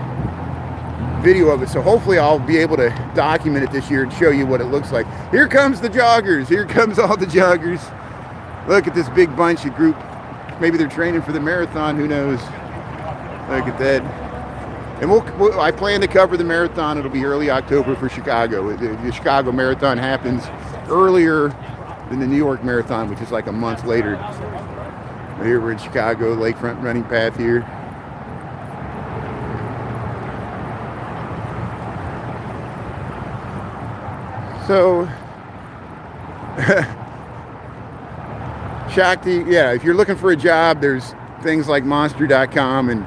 video of it. So hopefully I'll be able to document it this year and show you what it looks like. Here comes the joggers. Here comes all the joggers. Look at this big bunch of group. Maybe they're training for the marathon, who knows. Look at that. And I plan to cover the marathon. It'll be early October for Chicago. The Chicago Marathon happens earlier than the New York Marathon, which is like a month later. Here we're in Chicago, lakefront running path here. So, Shakti, yeah, if you're looking for a job, there's things like monster.com and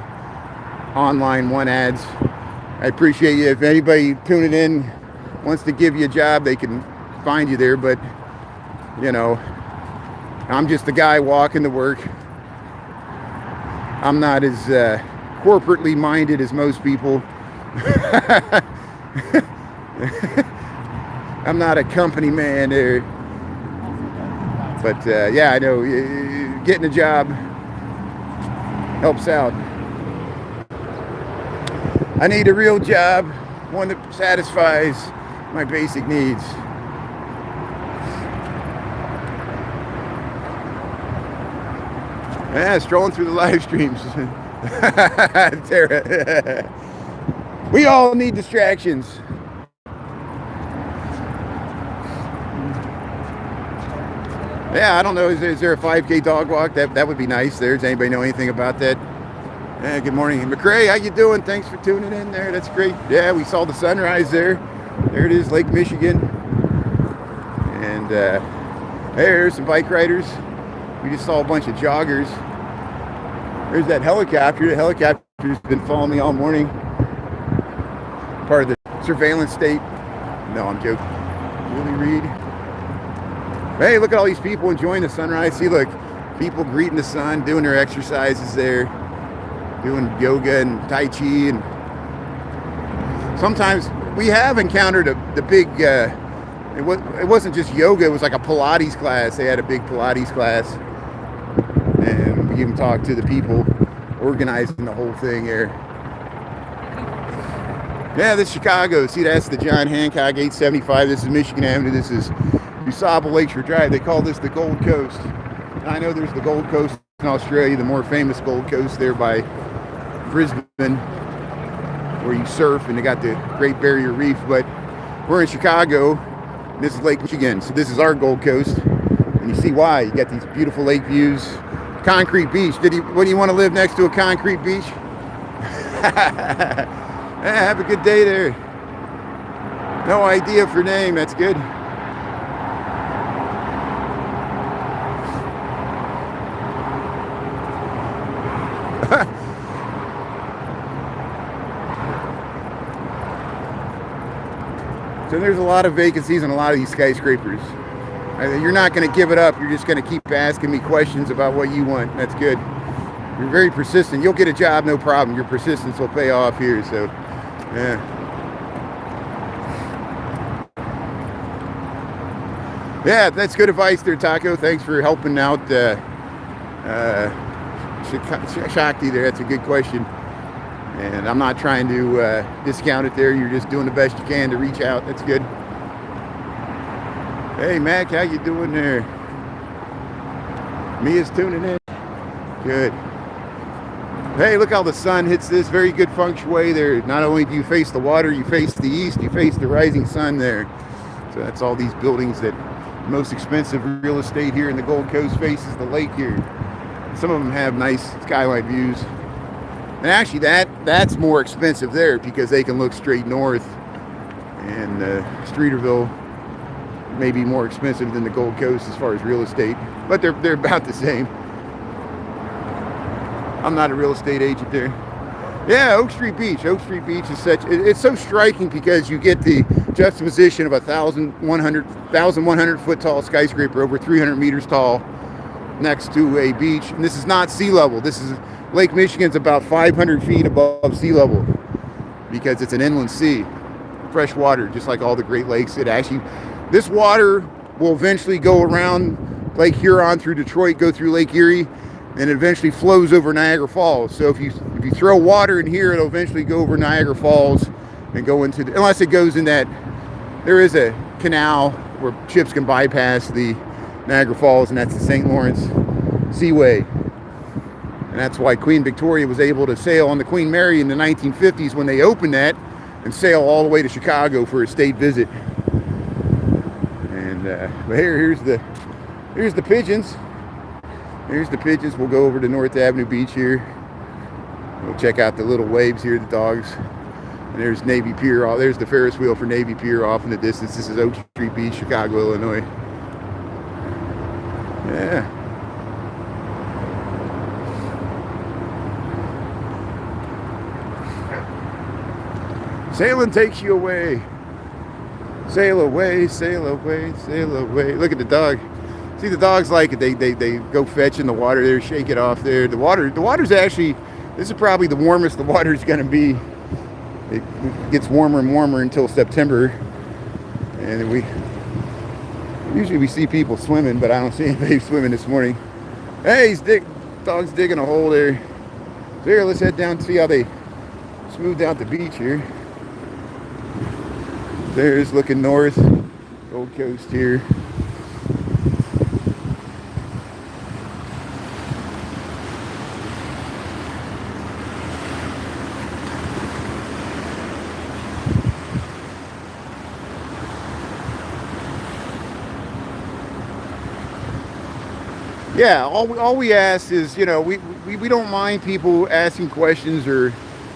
online one ads. I appreciate you. If anybody tuning in wants to give you a job, they can find you there. But, you know, I'm just a guy walking to work. I'm not as corporately minded as most people. I'm not a company man there. But yeah, I know getting a job helps out. I need a real job, one that satisfies my basic needs. Yeah, strolling through the live streams. Tara. We all need distractions. Yeah, I don't know. Is there a 5K dog walk? That would be nice. Does anybody know anything about that? Yeah, good morning. McCrae, how you doing? Thanks for tuning in there. That's great. Yeah, we saw the sunrise there. There it is, Lake Michigan. And there's some bike riders. We just saw a bunch of joggers. There's that helicopter. The helicopter's been following me all morning. Part of the surveillance state. No, I'm joking. Julie Reed. Hey, look at all these people enjoying the sunrise. See, look, people greeting the sun, doing their exercises there, doing yoga and Tai Chi. And sometimes we have encountered the big, it wasn't just yoga, it was like a Pilates class. They had a big Pilates class. And we even talked to the people organizing the whole thing here. Yeah, this is Chicago. See, that's the John Hancock 875. This is Michigan Avenue. This is USABA Lakeshore Drive. They call this the Gold Coast. And I know there's the Gold Coast in Australia, the more famous Gold Coast there by Brisbane, where you surf and they got the Great Barrier Reef. But we're in Chicago. And this is Lake Michigan. So this is our Gold Coast. And you see why. You got these beautiful lake views. Concrete beach. What do you want to live next to a concrete beach? Yeah, have a good day there. No idea for name. That's good. So there's a lot of vacancies in a lot of these skyscrapers. You're not going to give it up. You're just going to keep asking me questions about what you want. That's good. You're very persistent. You'll get a job, no problem. Your persistence will pay off here. So, yeah. Yeah, that's good advice there, Taco. Thanks for helping out Shakti there. That's a good question. And I'm not trying to discount it there. You're just doing the best you can to reach out. That's good. Hey, Mac, how you doing there? Mia's tuning in. Good. Hey, look how the sun hits this. Very good feng shui there. Not only do you face the water, you face the east, you face the rising sun there. So that's all these buildings that most expensive real estate here in the Gold Coast faces the lake here. Some of them have nice skyline views. And actually that's more expensive there because they can look straight north. And Streeterville may be more expensive than the Gold Coast as far as real estate. But they're about the same. I'm not a real estate agent there. Yeah, Oak Street Beach. Oak Street Beach is it's so striking because you get the juxtaposition of a 1,100 foot tall skyscraper over 300 meters tall next to a beach. And this is not sea level. This is Lake Michigan's about 500 feet above sea level because it's an inland sea, fresh water, just like all the Great Lakes. This water will eventually go around Lake Huron through Detroit, go through Lake Erie, and it eventually flows over Niagara Falls. So if you throw water in here, it'll eventually go over Niagara Falls and go into, unless it goes in that, there is a canal where ships can bypass the Niagara Falls, and that's the St. Lawrence Seaway. And that's why Queen Victoria was able to sail on the Queen Mary in the 1950s when they opened that, and sail all the way to Chicago for a state visit. And but here's the pigeons. Here's the pigeons. We'll go over to North Avenue Beach here. We'll check out the little waves here, the dogs. And there's Navy Pier. There's the Ferris wheel for Navy Pier off in the distance. This is Oak Street Beach, Chicago, Illinois. Yeah. Sailing takes you away. Sail away, sail away, sail away. Look at the dog. See, the dogs like it. They go fetch in the water there, shake it off there. The water's actually, this is probably the warmest the water's going to be. It gets warmer and warmer until September. And usually we see people swimming, but I don't see anybody swimming this morning. Hey, dog's digging a hole there. So here, let's head down and see how they smoothed out the beach here. There's looking north, Gold Coast here. Yeah, all we ask is, we don't mind people asking questions or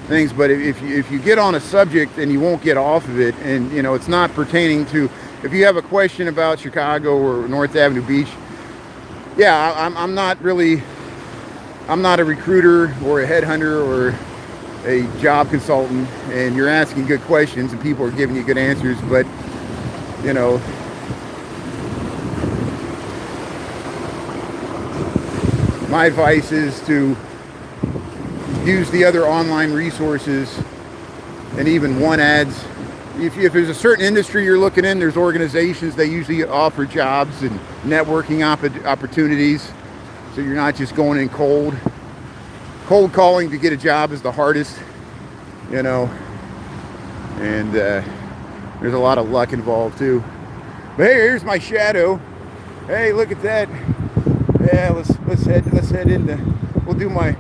things, but if you get on a subject and you won't get off of it, and it's not pertaining to, if you have a question about Chicago or North Avenue Beach, yeah, I'm not a recruiter or a headhunter or a job consultant, and you're asking good questions and people are giving you good answers, but my advice is to use the other online resources, and even one ads. If there's a certain industry you're looking in, there's organizations that usually offer jobs and networking opportunities. So you're not just going in cold. Cold calling to get a job is the hardest, and there's a lot of luck involved too. But hey, here's my shadow. Hey, look at that. Yeah, let's head into. We'll do my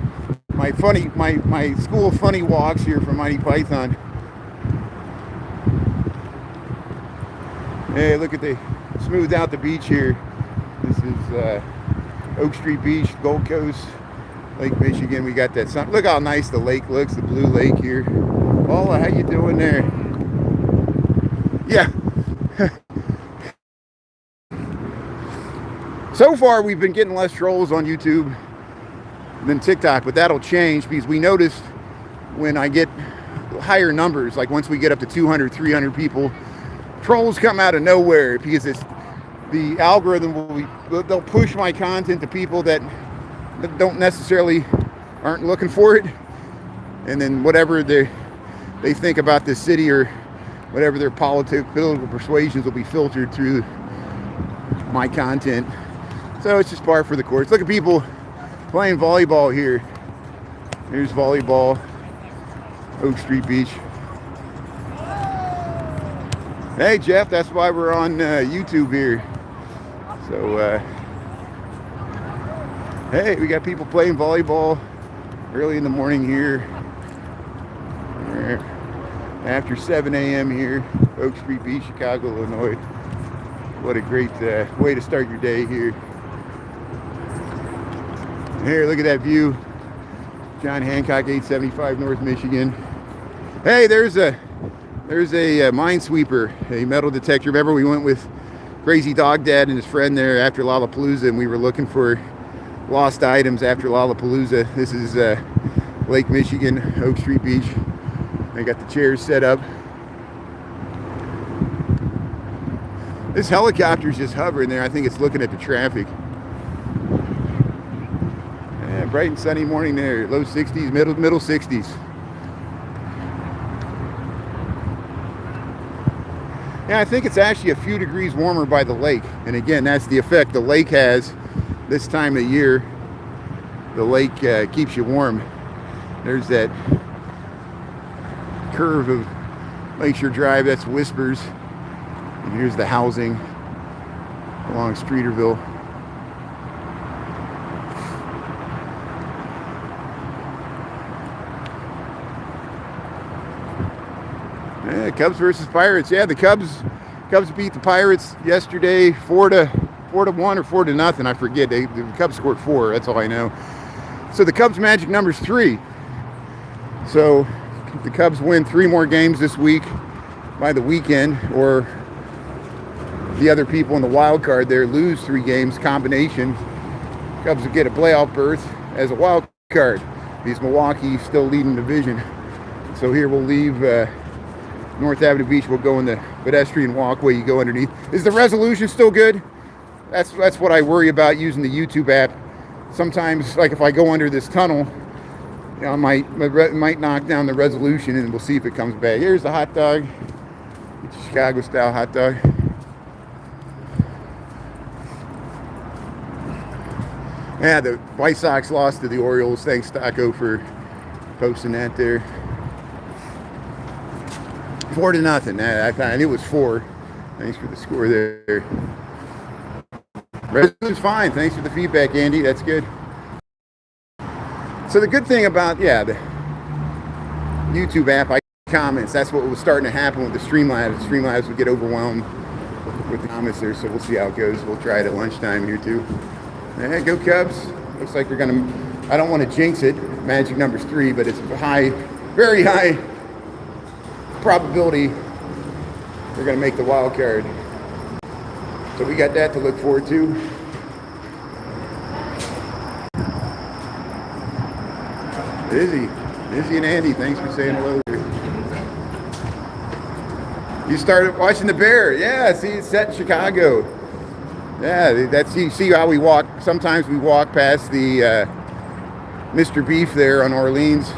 school of funny walks here from Monty Python. Hey, look at they smoothed out the beach here. This is Oak Street Beach, Gold Coast, Lake Michigan. We got that sun. Look how nice the lake looks, the blue lake here. Paula, how you doing there? Yeah. So far, we've been getting less trolls on YouTube than TikTok, but that'll change because we noticed when I get higher numbers, like once we get up to 200, 300 people, trolls come out of nowhere because the algorithm they'll push my content to people that don't necessarily aren't looking for it, and then whatever they think about this city or whatever their political persuasions will be filtered through my content. So it's just par for the course. Look at people playing volleyball here. Here's volleyball, Oak Street Beach. Hey Jeff, that's why we're on YouTube here. So hey, we got people playing volleyball early in the morning here. After 7 a.m. here, Oak Street Beach, Chicago, Illinois. What a great way to start your day here. Here, look at that view. John Hancock, 875 North Michigan. Hey, there's a minesweeper, a metal detector. Remember we went with Crazy Dog Dad and his friend there after Lollapalooza, and we were looking for lost items after Lollapalooza. This is Lake Michigan, Oak Street Beach. I got the chairs set up. This helicopter's just hovering there. I think it's looking at the traffic. Yeah, bright and sunny morning there. Low 60s, middle 60s. Yeah, I think it's actually a few degrees warmer by the lake. And again, that's the effect the lake has this time of year. The lake keeps you warm. There's that curve of Lakeshore Drive. That's Whispers. And here's the housing along Streeterville. Yeah, Cubs versus Pirates. Yeah, the Cubs beat the Pirates yesterday 4-1 or 4-0. I forget. The Cubs scored 4. That's all I know. So the Cubs' magic number is 3. So if the Cubs win 3 more games this week by the weekend, or the other people in the wild card there lose 3 games combination, Cubs will get a playoff berth as a wild card. Because Milwaukee's still leading the division. So here we'll leave North Avenue Beach. We'll go in the pedestrian walkway. You go underneath. Is the resolution still good? That's what I worry about using the YouTube app. Sometimes, like if I go under this tunnel, you know, it might knock down the resolution, and we'll see if it comes back. Here's the hot dog. It's a Chicago style hot dog. Yeah, the White Sox lost to the Orioles. Thanks, Taco, for posting that there. 4-0. I knew it was 4. Thanks for the score there. Resolution's fine. Thanks for the feedback, Andy. That's good. So the good thing about, yeah, the YouTube app, I comments. That's what was starting to happen with the Streamlabs. The Streamlabs would get overwhelmed with the comments there, so we'll see how it goes. We'll try it at lunchtime here too. Yeah, go Cubs. Looks like they're gonna, I don't want to jinx it. Magic number's 3, but it's a high, very high probability they're gonna make the wild card. So we got that to look forward to. Izzy and Andy, thanks for saying hello. You started watching the Bear. Yeah, see, it's set in Chicago. Yeah, that's, you see how we walk. Sometimes we walk past the Mr. Beef there on Orleans,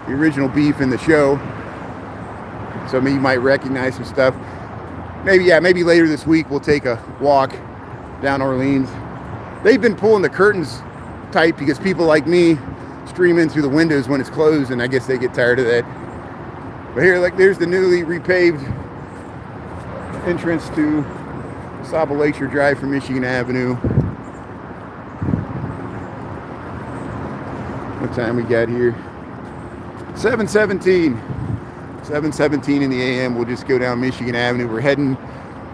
the original beef in the show. So you might recognize some stuff. Maybe later this week we'll take a walk down Orleans. They've been pulling the curtains tight because people like me stream in through the windows when it's closed, and I guess they get tired of that. But here, like, there's the newly repaved entrance to Saba Lakeshore Drive from Michigan Avenue. What time we got here? 7:17. 7:17 in the a.m. We'll just go down Michigan Avenue. We're heading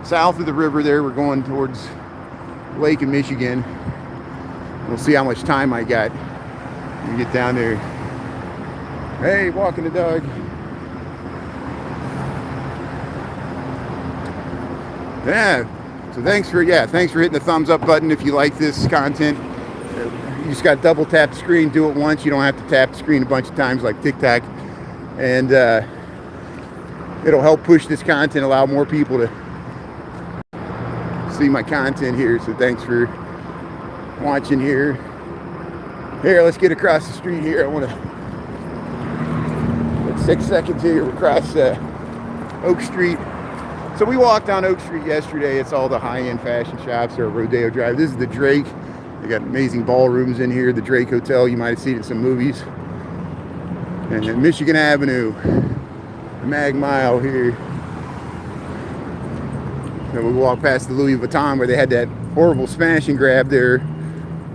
south of the river there. We're going towards Lake in Michigan. We'll see how much time I got when we get down there. Hey, walking the dog. Yeah. So thanks for hitting the thumbs up button if you like this content. You just got double tap the screen, do it once. You don't have to tap the screen a bunch of times like TikTok. And it'll help push this content, allow more people to see my content here. So thanks for watching here. Here, let's get across the street here. I want to 6 seconds here. We're across Oak Street. So we walked down Oak Street yesterday. It's all the high-end fashion shops or Rodeo Drive. This is the Drake. They got amazing ballrooms in here. The Drake Hotel. You might have seen it in some movies. And then Michigan Avenue, the Mag Mile here. And we walked past the Louis Vuitton where they had that horrible smash and grab there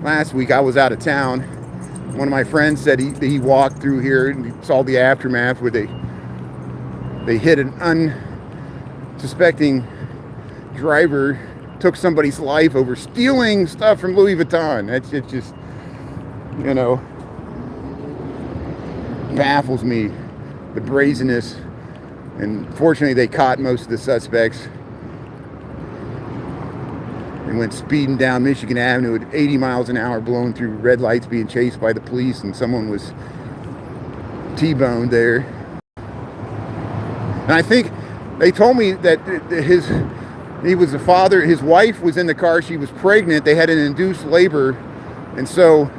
last week. I was out of town. One of my friends said he walked through here and he saw the aftermath where they hit an unsuspecting driver, took somebody's life over stealing stuff from Louis Vuitton. It's just, you know, baffles me, the brazenness. And fortunately they caught most of the suspects. They went speeding down Michigan Avenue at 80 miles an hour, blowing through red lights, being chased by the police, and someone was T-boned there. And I think they told me that He was a father. His wife was in the car. She was pregnant. They had an induced labor. And so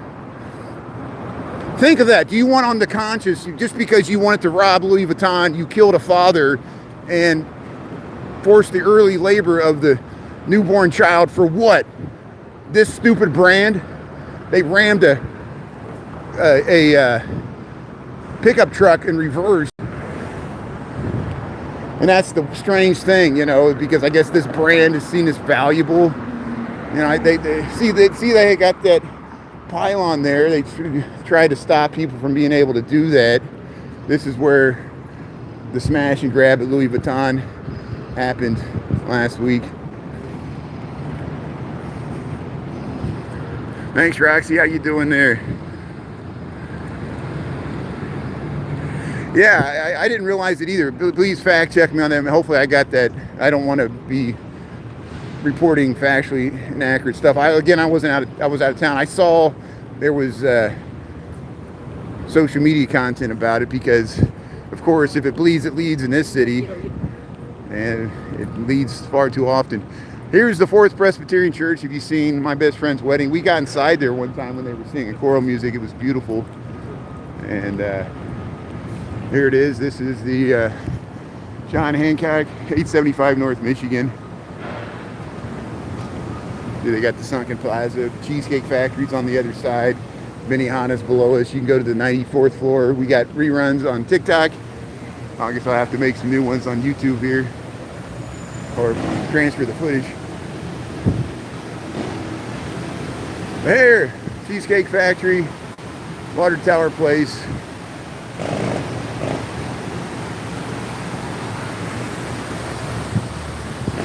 think of that. Do you want on the conscience, just because you wanted to rob Louis Vuitton, you killed a father and forced the early labor of the newborn child for what? This stupid brand? They rammed a pickup truck in reverse. And that's the strange thing, you know, because I guess this brand is seen as valuable. You know, they got that pylon there. They tried to stop people from being able to do that. This is where the smash and grab at Louis Vuitton happened last week. Thanks, Roxy. How you doing there? Yeah, I didn't realize it either. Please fact check me on that. Hopefully I got that. I don't want to be reporting factually inaccurate stuff. I was out of town. I saw there was social media content about it because, of course, if it bleeds, it leads in this city, and it leads far too often. Here's the Fourth Presbyterian Church. Have you seen my best friend's wedding? We got inside there one time when they were singing choral music. It was beautiful, and here it is. This is the John Hancock, 875 North Michigan. They got the Sunken Plaza, Cheesecake Factory's on the other side. Benihana's below us. You can go to the 94th floor. We got reruns on TikTok. I guess I'll have to make some new ones on YouTube here, or transfer the footage. There, Cheesecake Factory, Water Tower Place.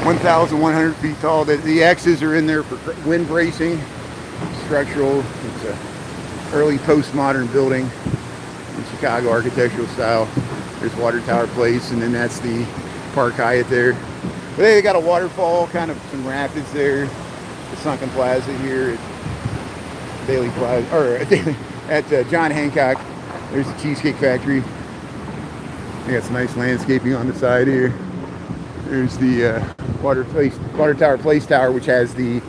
1,100 feet tall. The X's are in there for wind bracing, structural. It's a early postmodern building in Chicago architectural style. There's Water Tower Place, and then that's the Park Hyatt there. But they got a waterfall, kind of some rapids there. The Sunken Plaza here at Daily Plaza, or at John Hancock. There's the Cheesecake Factory. They got some nice landscaping on the side here. There's the Water Tower Place Tower, which has the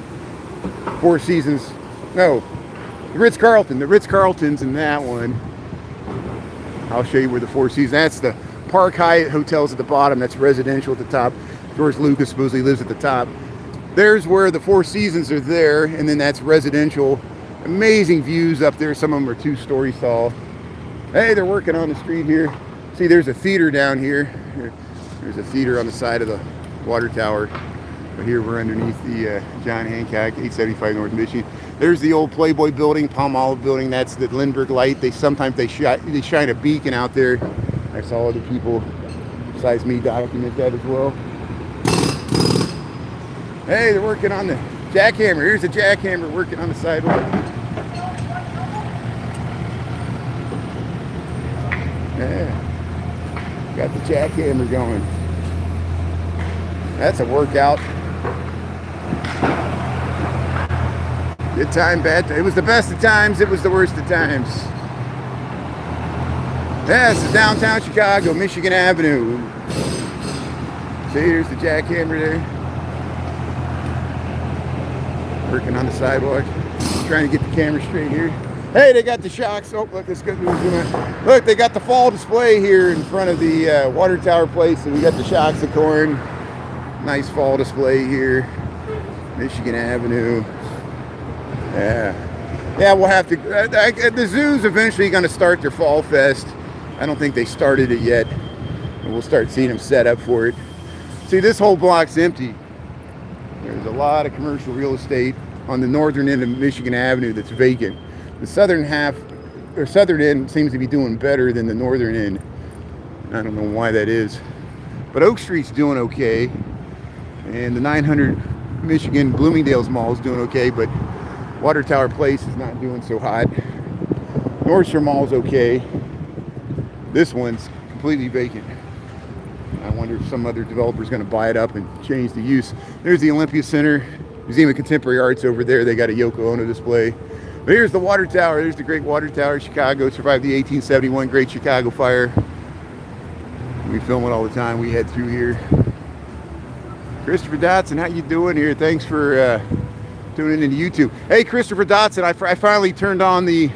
Four Seasons. No, the Ritz-Carlton. The Ritz-Carlton's in that one. I'll show you where the Four Seasons. That's the Park Hyatt Hotels at the bottom. That's residential at the top. George Lucas supposedly lives at the top. There's where the Four Seasons are there, and then that's residential. Amazing views up there. Some of them are 2 stories tall. Hey, they're working on the street here. See, there's a theater down here. There's a theater on the side of the water tower. But here we're underneath the John Hancock, 875 North Michigan. There's the old Playboy building, Palm Olive building. That's the Lindbergh light. They shine a beacon out there. I saw other people besides me document that as well. Hey, they're working on the jackhammer. Here's the jackhammer working on the sidewalk. Yeah. Got the jackhammer going. That's a workout. Good time, bad time. It was the best of times. It was the worst of times. Yeah, this is downtown Chicago, Michigan Avenue. See, here's the jackhammer there. Working on the sidewalk. Trying to get the camera straight here. Hey, they got the shocks. Oh, look, this good. Look, they got the fall display here in front of the Water Tower Place, and we got the shocks of corn. Nice fall display here, Michigan Avenue. Yeah, we'll have to. The zoo's eventually going to start their Fall Fest. I don't think they started it yet, and we'll start seeing them set up for it. See, this whole block's empty. There's a lot of commercial real estate on the northern end of Michigan Avenue that's vacant. The southern end seems to be doing better than the northern end. I don't know why that is. But Oak Street's doing okay. And the 900 Michigan Bloomingdale's Mall is doing okay, but Water Tower Place is not doing so hot. Nordstrom Mall's okay. This one's completely vacant. I wonder if some other developer's going to buy it up and change the use. There's the Olympia Center, Museum of Contemporary Arts over there. They got a Yoko Ono display. But here's the Water Tower. There's the Great Water Tower. Chicago survived the 1871 Great Chicago Fire. We film it all the time. We head through here. Christopher Dotson, how you doing here? Thanks for tuning into YouTube. Hey, Christopher Dotson, I finally turned on the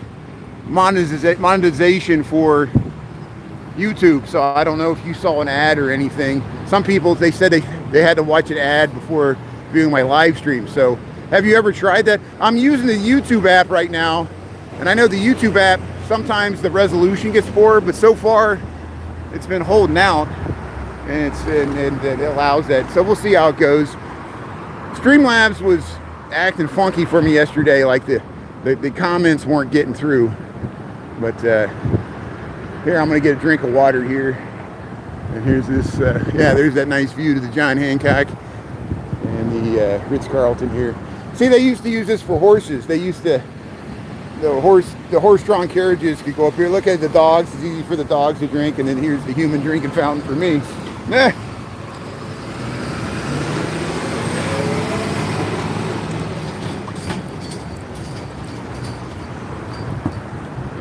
monetization for YouTube, so I don't know if you saw an ad or anything. Some people, they said they had to watch an ad before viewing my live stream. So have you ever tried that? I'm using the YouTube app right now, and I know the YouTube app, sometimes the resolution gets poor, but so far it's been holding out, and it allows that. So we'll see how it goes. Streamlabs was acting funky for me yesterday, like the comments weren't getting through. But here, I'm gonna get a drink of water here. And here's this, yeah, there's that nice view to the John Hancock and the Ritz-Carlton here. See, they used to use this for horses. They used to, the horse-drawn carriages could go up here. Look at the dogs. It's easy for the dogs to drink. And then here's the human drinking fountain for me.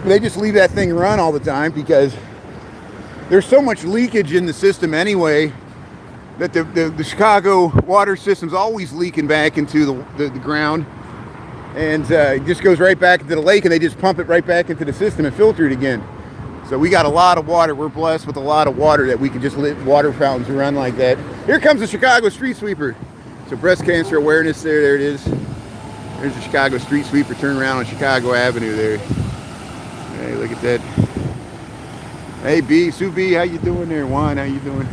They just leave that thing run all the time because there's so much leakage in the system anyway that the Chicago water system's always leaking back into the ground, and it just goes right back into the lake, and they just pump it right back into the system and filter it again. So we got a lot of water. We're blessed with a lot of water that we can just let water fountains run like that. Here comes the Chicago street sweeper. So breast cancer awareness there it is. There's the Chicago street sweeper. Turn around on Chicago Avenue there. Hey, look at that. Hey, B, Sue B, how you doing there? Juan, how you doing?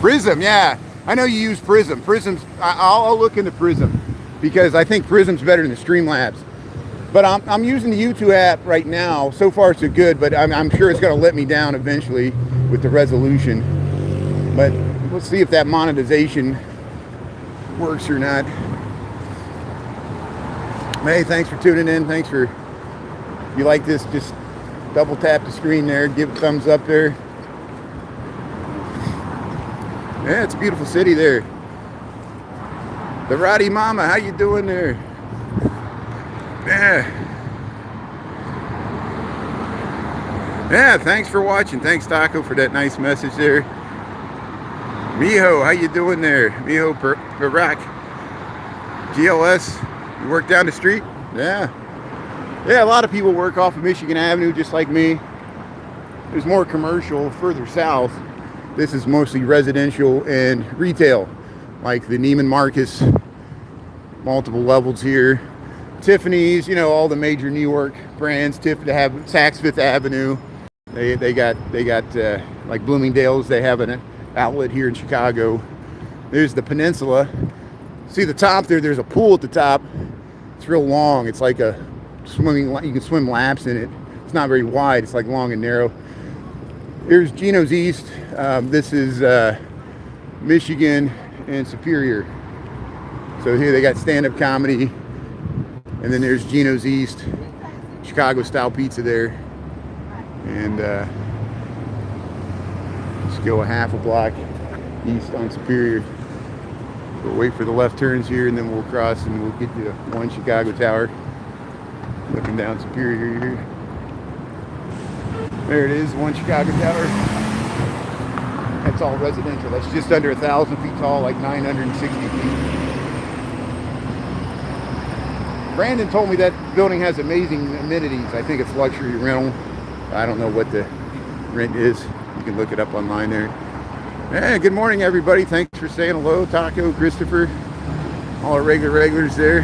Prism, yeah. I know you use Prism. Prism's, I'll look into Prism because I think Prism's better than the Streamlabs. But I'm using the YouTube app right now. So far, so good, but I'm sure it's going to let me down eventually with the resolution. But let's see if that monetization works or not. Hey, thanks for tuning in. Thanks for, if you like this, just double tap the screen there, give a thumbs up there. Yeah, it's a beautiful city there. The Roddy Mama, how you doing there? Yeah. Yeah, thanks for watching. Thanks, Taco, for that nice message there. Miho, how you doing there? Miho Barak. GLS. You work down the street? Yeah. Yeah, a lot of people work off of Michigan Avenue just like me. There's more commercial further south. This is mostly residential and retail, like the Neiman Marcus, multiple levels here. Tiffany's, you know, all the major New York brands. They have Saks Fifth Avenue. They got like Bloomingdale's. They have an outlet here in Chicago. There's the Peninsula. See the top there, there's a pool at the top. It's real long. It's like a swimming, you can swim laps in it. It's not very wide. It's like long and narrow. Here's Geno's East. This is Michigan and Superior. So here they got stand-up comedy. And then there's Geno's East, Chicago style pizza there. And just go a half a block east on Superior. We'll wait for the left turns here, and then we'll cross and we'll get to One Chicago Tower. Looking down Superior here. There it is, One Chicago Tower. That's all residential. That's just under 1,000 feet tall, like 960 feet. Brandon told me that building has amazing amenities. I think it's luxury rental. I don't know what the rent is. You can look it up online there. Hey, good morning, everybody. Thanks for saying hello. Taco, Christopher, all our regulars there.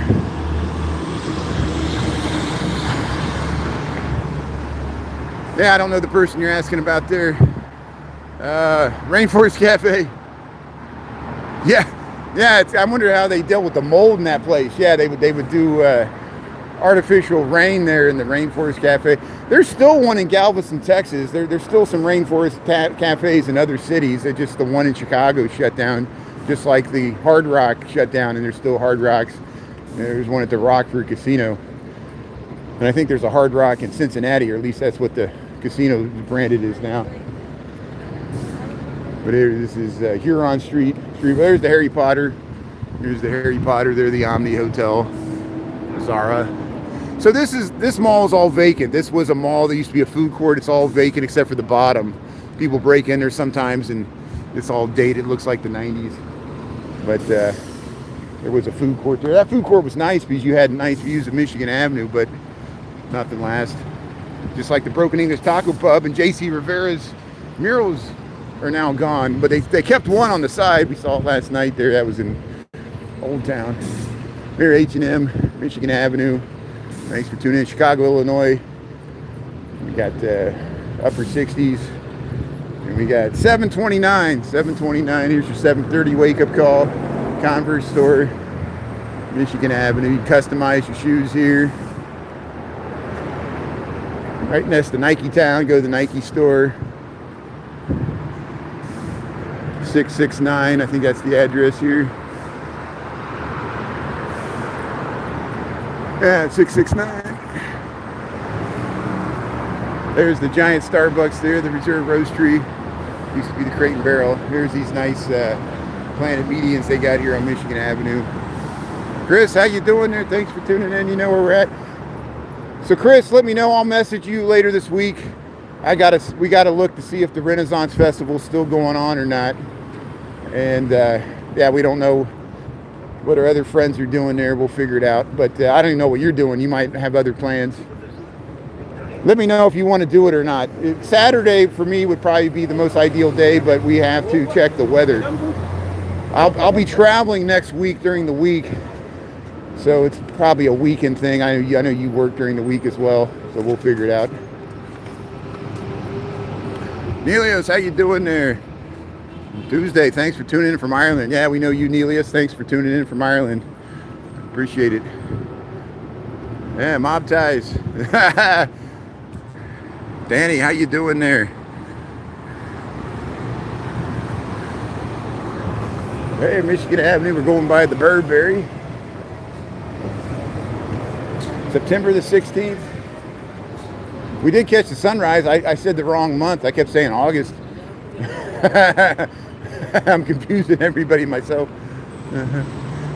Yeah, I don't know the person you're asking about there. Rainforest Cafe. Yeah. I wonder how they dealt with the mold in that place. Yeah, they would do artificial rain there in the Rainforest Cafe. There's still one in Galveston, Texas. There's still some Rainforest cafes in other cities. They're just the one in Chicago shut down, just like the Hard Rock shut down, and there's still Hard Rocks. There's one at the Rockford Casino. And I think there's a Hard Rock in Cincinnati, or at least that's what the casino branded is now. But here, this is Huron Street. There's the Harry Potter. Here's the Harry Potter. There, the Omni Hotel. Zara. So this mall is all vacant. This was a mall that used to be a food court. It's all vacant except for the bottom. People break in there sometimes and It's all dated, looks like the 90s. But there was a food court there. That food court was nice because you had nice views of Michigan Avenue, but nothing lasts. Just like the Broken English Taco Pub and J.C. Rivera's murals are now gone, but they kept one on the side. We saw it last night there. That was in Old Town. Here, H&M, Michigan Avenue. Thanks for tuning in. Chicago, Illinois. We got upper 60s. And we got 729. Here's your 7:30 wake-up call. Converse store. Michigan Avenue. You customize your shoes here. Right next to Nike Town. Go to the Nike store. 669. I think that's the address here. Yeah, 669. There's the giant Starbucks there, the Reserve Roastery. Used to be the Crate and Barrel. Here's these nice Planet Medians they got here on Michigan Avenue. Chris, how you doing there? Thanks for tuning in. You know where we're at. So Chris, let me know. I'll message you later this week. We gotta look to see if the Renaissance Festival's still going on or not. And yeah, we don't know what our other friends are doing there. We'll figure it out. But I don't even know what you're doing. You might have other plans. Let me know if you want to do it or not. Saturday for me would probably be the most ideal day, but we have to check the weather. I'll be traveling next week during the week, so it's probably a weekend thing. I know you work during the week as well, so we'll figure it out. Nelios, how you doing there? Tuesday, thanks for tuning in from Ireland. Yeah, we know you, Nelius. Thanks for tuning in from Ireland. Appreciate it. Yeah, mob ties. Danny, how you doing there? Hey, Michigan Avenue, we're going by the Burberry. September the 16th. We did catch the sunrise. I said the wrong month. I kept saying August. I'm confusing everybody myself.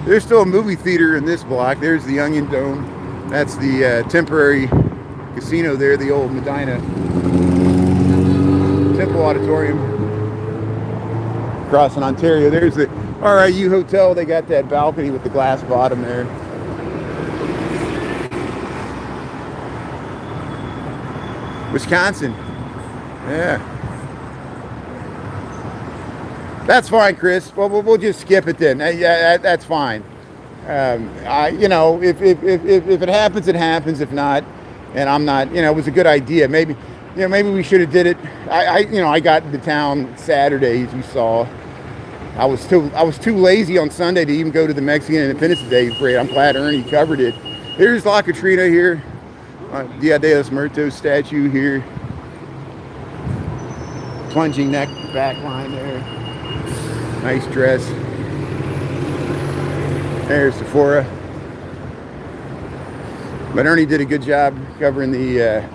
There's still a movie theater in this block. There's the Onion Dome. That's the temporary casino there, the old Medina Temple Auditorium. Across in Ontario, there's the RIU Hotel. They got that balcony with the glass bottom there. Wisconsin. Yeah. That's fine, Chris. Well, we'll just skip it then. Yeah, that's fine. If it happens, it happens. If not, and I'm not, it was a good idea. Maybe we should have did it. I got into town Saturday, as you saw. I was too lazy on Sunday to even go to the Mexican Independence Day parade. I'm glad Ernie covered it. Here's La Catrina here. Dia de los Muertos statue here. Plunging neck back line there. Nice dress. There's Sephora. But Ernie did a good job covering the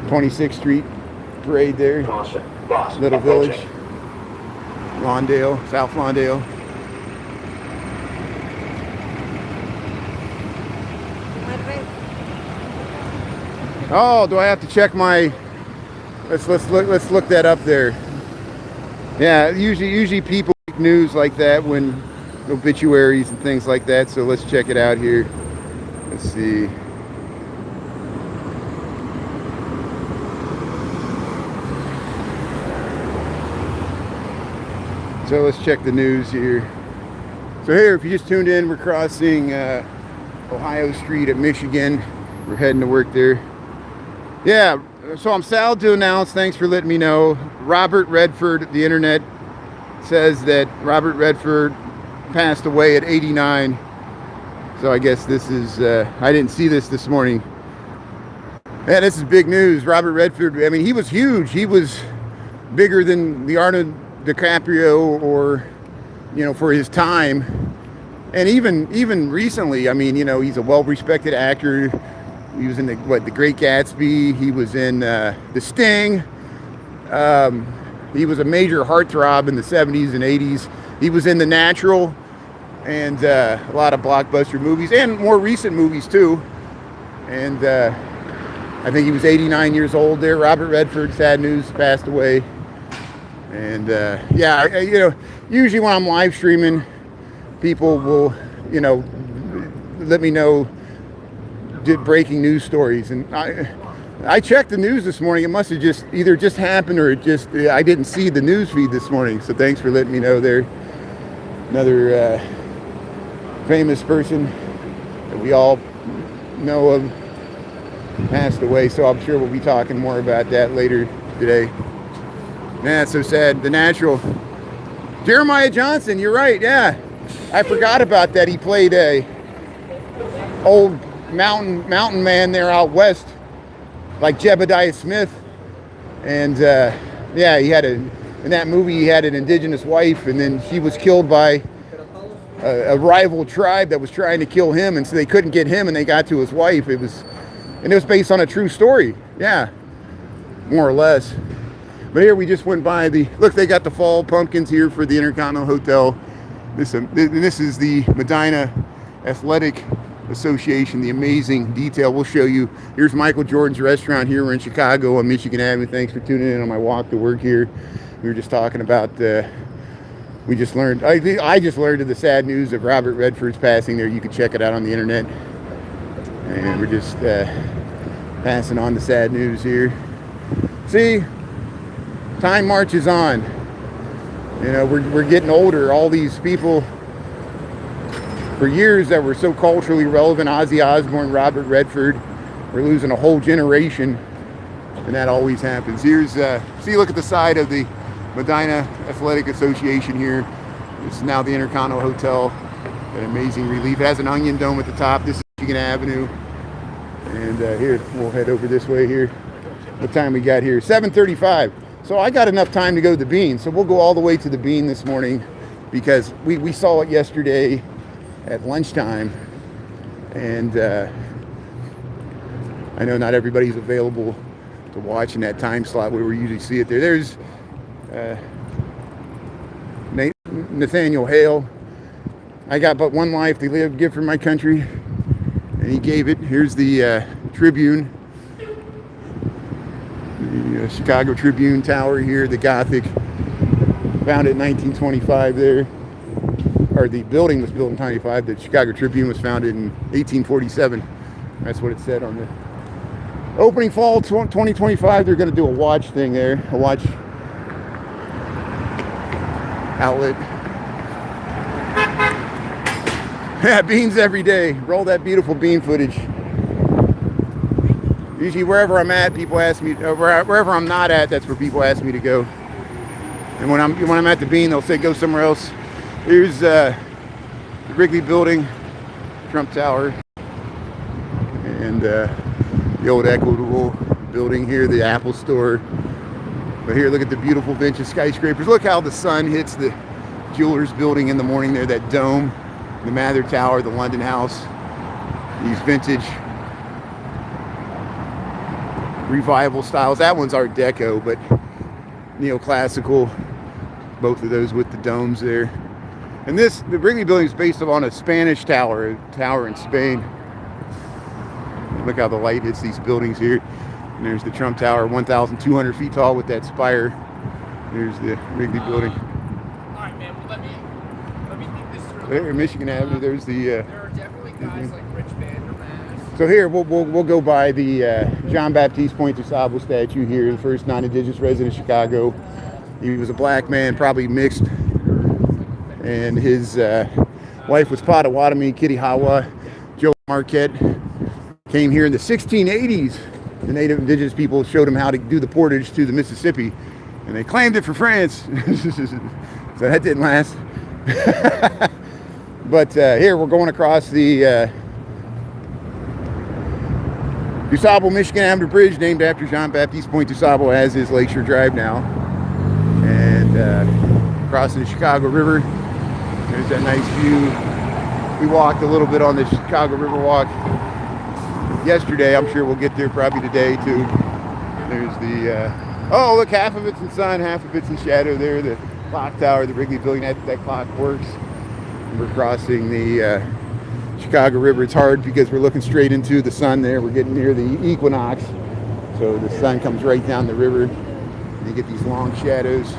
26th Street parade there. Little Village. Lawndale, South Lawndale. Oh, do I have to check my? Let's look that up there. Yeah, usually people make news like that when obituaries and things like that. So let's check it out here. Let's see. So let's check the news here. So here, if you just tuned in, we're crossing Ohio Street at Michigan. We're heading to work there. Yeah, so I'm sad to announce, thanks for letting me know, Robert Redford, the internet says that Robert Redford passed away at 89. So I guess this is, I didn't see this morning. Yeah, this is big news. Robert Redford, I mean, he was huge. He was bigger than Leonardo DiCaprio or, for his time. And even recently, I mean, he's a well-respected actor. He was in The Great Gatsby. He was in The Sting. He was a major heartthrob in the 70s and 80s. He was in The Natural and a lot of blockbuster movies and more recent movies too. And I think he was 89 years old there. Robert Redford, sad news, passed away. And yeah, usually when I'm live streaming, people will, let me know breaking news stories. And I checked the news this morning. It must have either just happened or I didn't see the news feed this morning. So thanks for letting me know there. Another famous person that we all know of passed away. So I'm sure we'll be talking more about that later today. Man, it's so sad. The Natural. Jeremiah Johnson, you're right. Yeah, I forgot about that. He played a old mountain man there out west, like Jebediah Smith. And yeah, in that movie he had an indigenous wife, and then she was killed by a rival tribe that was trying to kill him, and so they couldn't get him, and they got to his wife. It was based on a true story. Yeah, more or less. But here we just went by look, they got the fall pumpkins here for the Intercontinental Hotel. This is the Medina Athletic Association, the amazing detail. We'll show you. Here's Michael Jordan's restaurant here. We're in Chicago on Michigan Avenue. Thanks for tuning in on my walk to work here. We were just talking about, I just learned of the sad news of Robert Redford's passing there. You can check it out on the internet. And we're just passing on the sad news here. See? Time marches on. We're getting older. All these people for years that were so culturally relevant, Ozzy Osbourne, Robert Redford, we're losing a whole generation, and that always happens. Here's look at the side of the Medina Athletic Association here. This is now the Intercontinental Hotel. An amazing relief. It has an onion dome at the top. This is Michigan Avenue. And here, we'll head over this way here. What time we got here? 7:35. So I got enough time to go to the Bean. So we'll go all the way to the Bean this morning because we saw it yesterday at lunchtime. And I know not everybody's available to watch in that time slot where we usually see it there. There's Nathaniel Hale. I got but one life to live, give for my country. And he gave it. Here's the Tribune. The Chicago Tribune Tower here, the Gothic, founded in 1925 there, or the building was built in 1925. The Chicago Tribune was founded in 1847. That's what it said on the opening fall 2025. They're going to do a watch thing there, a watch outlet. Yeah, beans every day. Roll that beautiful bean footage. Usually wherever I'm at, people ask me, wherever I'm not at, that's where people ask me to go. And when I'm at the Bean, they'll say go somewhere else. Here's the Wrigley Building, Trump Tower, and the old Equitable Building here, the Apple Store. But here, look at the beautiful vintage skyscrapers. Look how the sun hits the Jewelers Building in the morning there, that dome, the Mather Tower, the London House, these vintage revival styles. That one's Art Deco, but neoclassical, both of those with the domes there. And the Wrigley Building is based on a Spanish tower in Spain. Look how the light hits these buildings here. And there's the Trump Tower, 1,200 feet tall with that spire. There's the Wrigley Building. All right, man. Well, let me think this through. There, Michigan Avenue. There's the. There are definitely guys like Rich Vandermaas. So here we'll go by the John Baptiste Pointe du Sable statue here, the first non-indigenous resident of Chicago. He was a black man, probably mixed, and his wife was Potawatomi, Kitty Hawa. Joe Marquette came here in the 1680s. The native indigenous people showed him how to do the portage to the Mississippi, and they claimed it for France. So that didn't last. But here we're going across the DuSable Michigan Avenue Bridge, named after Jean Baptiste Pointe du Sable, as is Lakeshore Drive now. And crossing the Chicago River. There's that nice view. We walked a little bit on the Chicago River walk yesterday. I'm sure we'll get there probably today too. There's the oh, look, half of it's in sun, half of it's in shadow there. The clock tower, the Wrigley Building, that clock works. And we're crossing the Chicago River. It's hard because we're looking straight into the sun there. We're getting near the equinox, so the sun comes right down the river and you get these long shadows.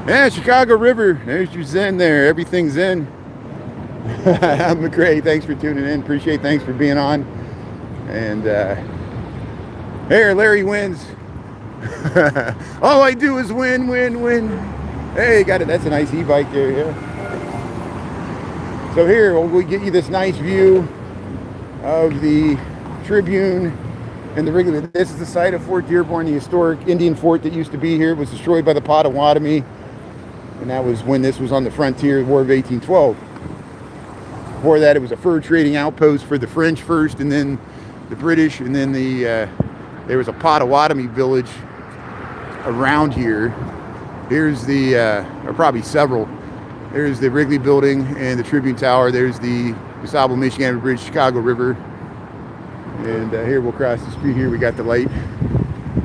Yeah, Chicago River. There's your Zen there. Everything's Zen. I'm great. Thanks for tuning in. Appreciate. Thanks for being on. And here, Larry wins. All I do is win, win, win. Hey, got it. That's a nice e-bike there. Yeah. So here we'll get you this nice view of the Tribune and the Wrigley. This is the site of Fort Dearborn, the historic Indian fort that used to be here. It was destroyed by the Potawatomi, and that was when this was on the frontier, the War of 1812. Before that, it was a fur trading outpost for the French first, and then the British, and then there was a Potawatomi village around here. Here's the, or probably several. There's the Wrigley Building and the Tribune Tower. There's the DuSable, Michigan Bridge, Chicago River. And here we'll cross the street. Here we got the light.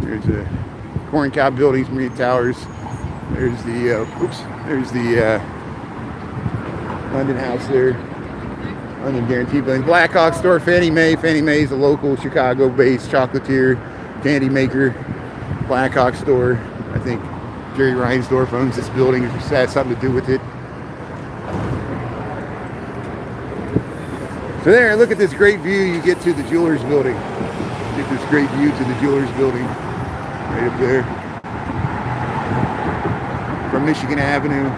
There's the Corn Cob Buildings, Marine Towers. There's the, there's the London House there. London Guarantee Building. Blackhawk Store, Fannie Mae. Fannie Mae is a local Chicago-based chocolatier, candy maker. Blackhawk Store. I think Jerry Reinsdorf owns this building. It has something to do with it. So there, look at this great view you get to the Jewelers Building. Get this great view to the Jewelers Building. Right up there. From Michigan Avenue.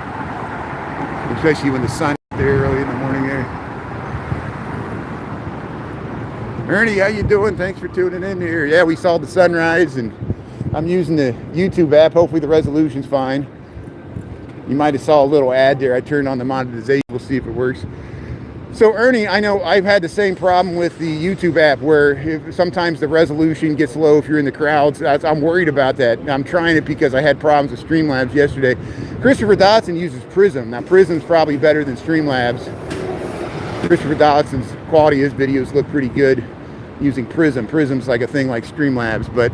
Especially when the sun is there early in the morning there. Ernie, how you doing? Thanks for tuning in here. Yeah, we saw the sunrise, and I'm using the YouTube app. Hopefully the resolution's fine. You might have saw a little ad there. I turned on the monetization. We'll see if it works. So Ernie, I know I've had the same problem with the YouTube app where sometimes the resolution gets low if you're in the crowds. I'm worried about that. I'm trying it because I had problems with Streamlabs yesterday. Christopher Dodson uses Prism. Now Prism's probably better than Streamlabs. Christopher Dodson's quality of his videos look pretty good using Prism. Prism's like a thing like Streamlabs, but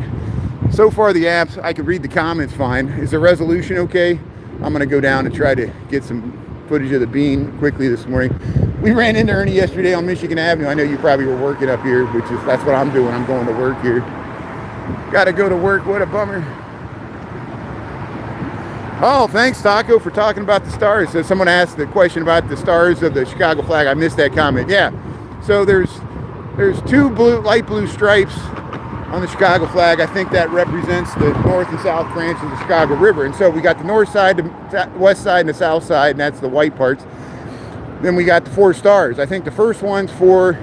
so far the apps, I can read the comments fine. Is the resolution okay? I'm gonna go down and try to get some footage of the bean quickly this morning. We ran into Ernie yesterday on Michigan Avenue. I know you probably were working up here, that's what I'm doing. I'm going to work here. Gotta go to work, what a bummer. Oh, thanks Taco for talking about the stars. So someone asked the question about the stars of the Chicago flag. I missed that comment. Yeah, so there's two light blue stripes on the Chicago flag. I think that represents the north and south branch of the Chicago River. And so we got the north side, the west side, and the south side, and that's the white parts. Then we got the 4 stars. I think the first one's for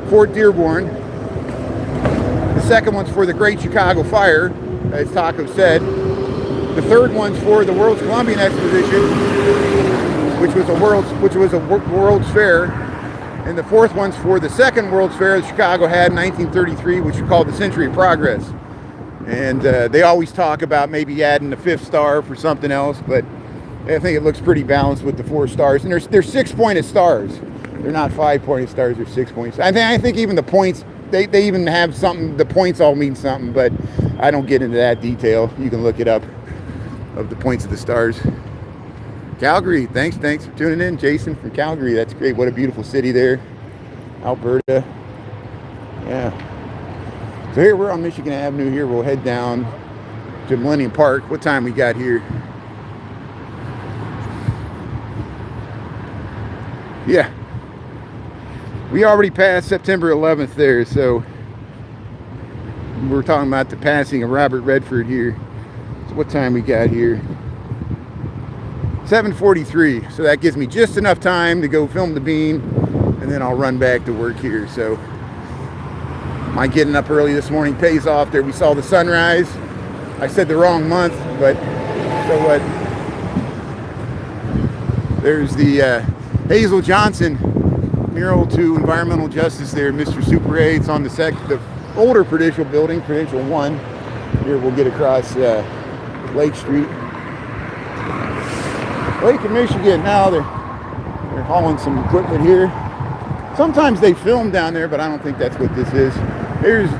Fort Dearborn. The second one's for the Great Chicago Fire, as Taco said. The third one's for the World's Columbian Exposition, which was a World's Fair. And the fourth one's for the second World's Fair that Chicago had in 1933, which was called the Century of Progress. And they always talk about maybe adding the 5th star for something else, but I think it looks pretty balanced with the 4 stars. And they're 6-pointed stars. They're not 5-pointed stars, they're 6-pointed stars. I think even the points, they even have something, the points all mean something, but I don't get into that detail. You can look it up, of the points of the stars. Calgary, thanks for tuning in. Jason from Calgary, that's great. What a beautiful city there. Alberta. Yeah. So here we're on Michigan Avenue here. We'll head down to Millennium Park. What time we got here? Yeah. We already passed September 11th there, so we're talking about the passing of Robert Redford here. So what time we got here? 7:43, so that gives me just enough time to go film the bean, and then I'll run back to work here. So my getting up early this morning pays off there. We saw the sunrise. I said the wrong month, but so what? There's the Hazel Johnson mural to environmental justice there, Mr. Super A. It's on the older Prudential building, Prudential 1. Here we'll get across Lake Street. Lake of Michigan. Now they're hauling some equipment here. Sometimes they film down there, but I don't think that's what this is. Here's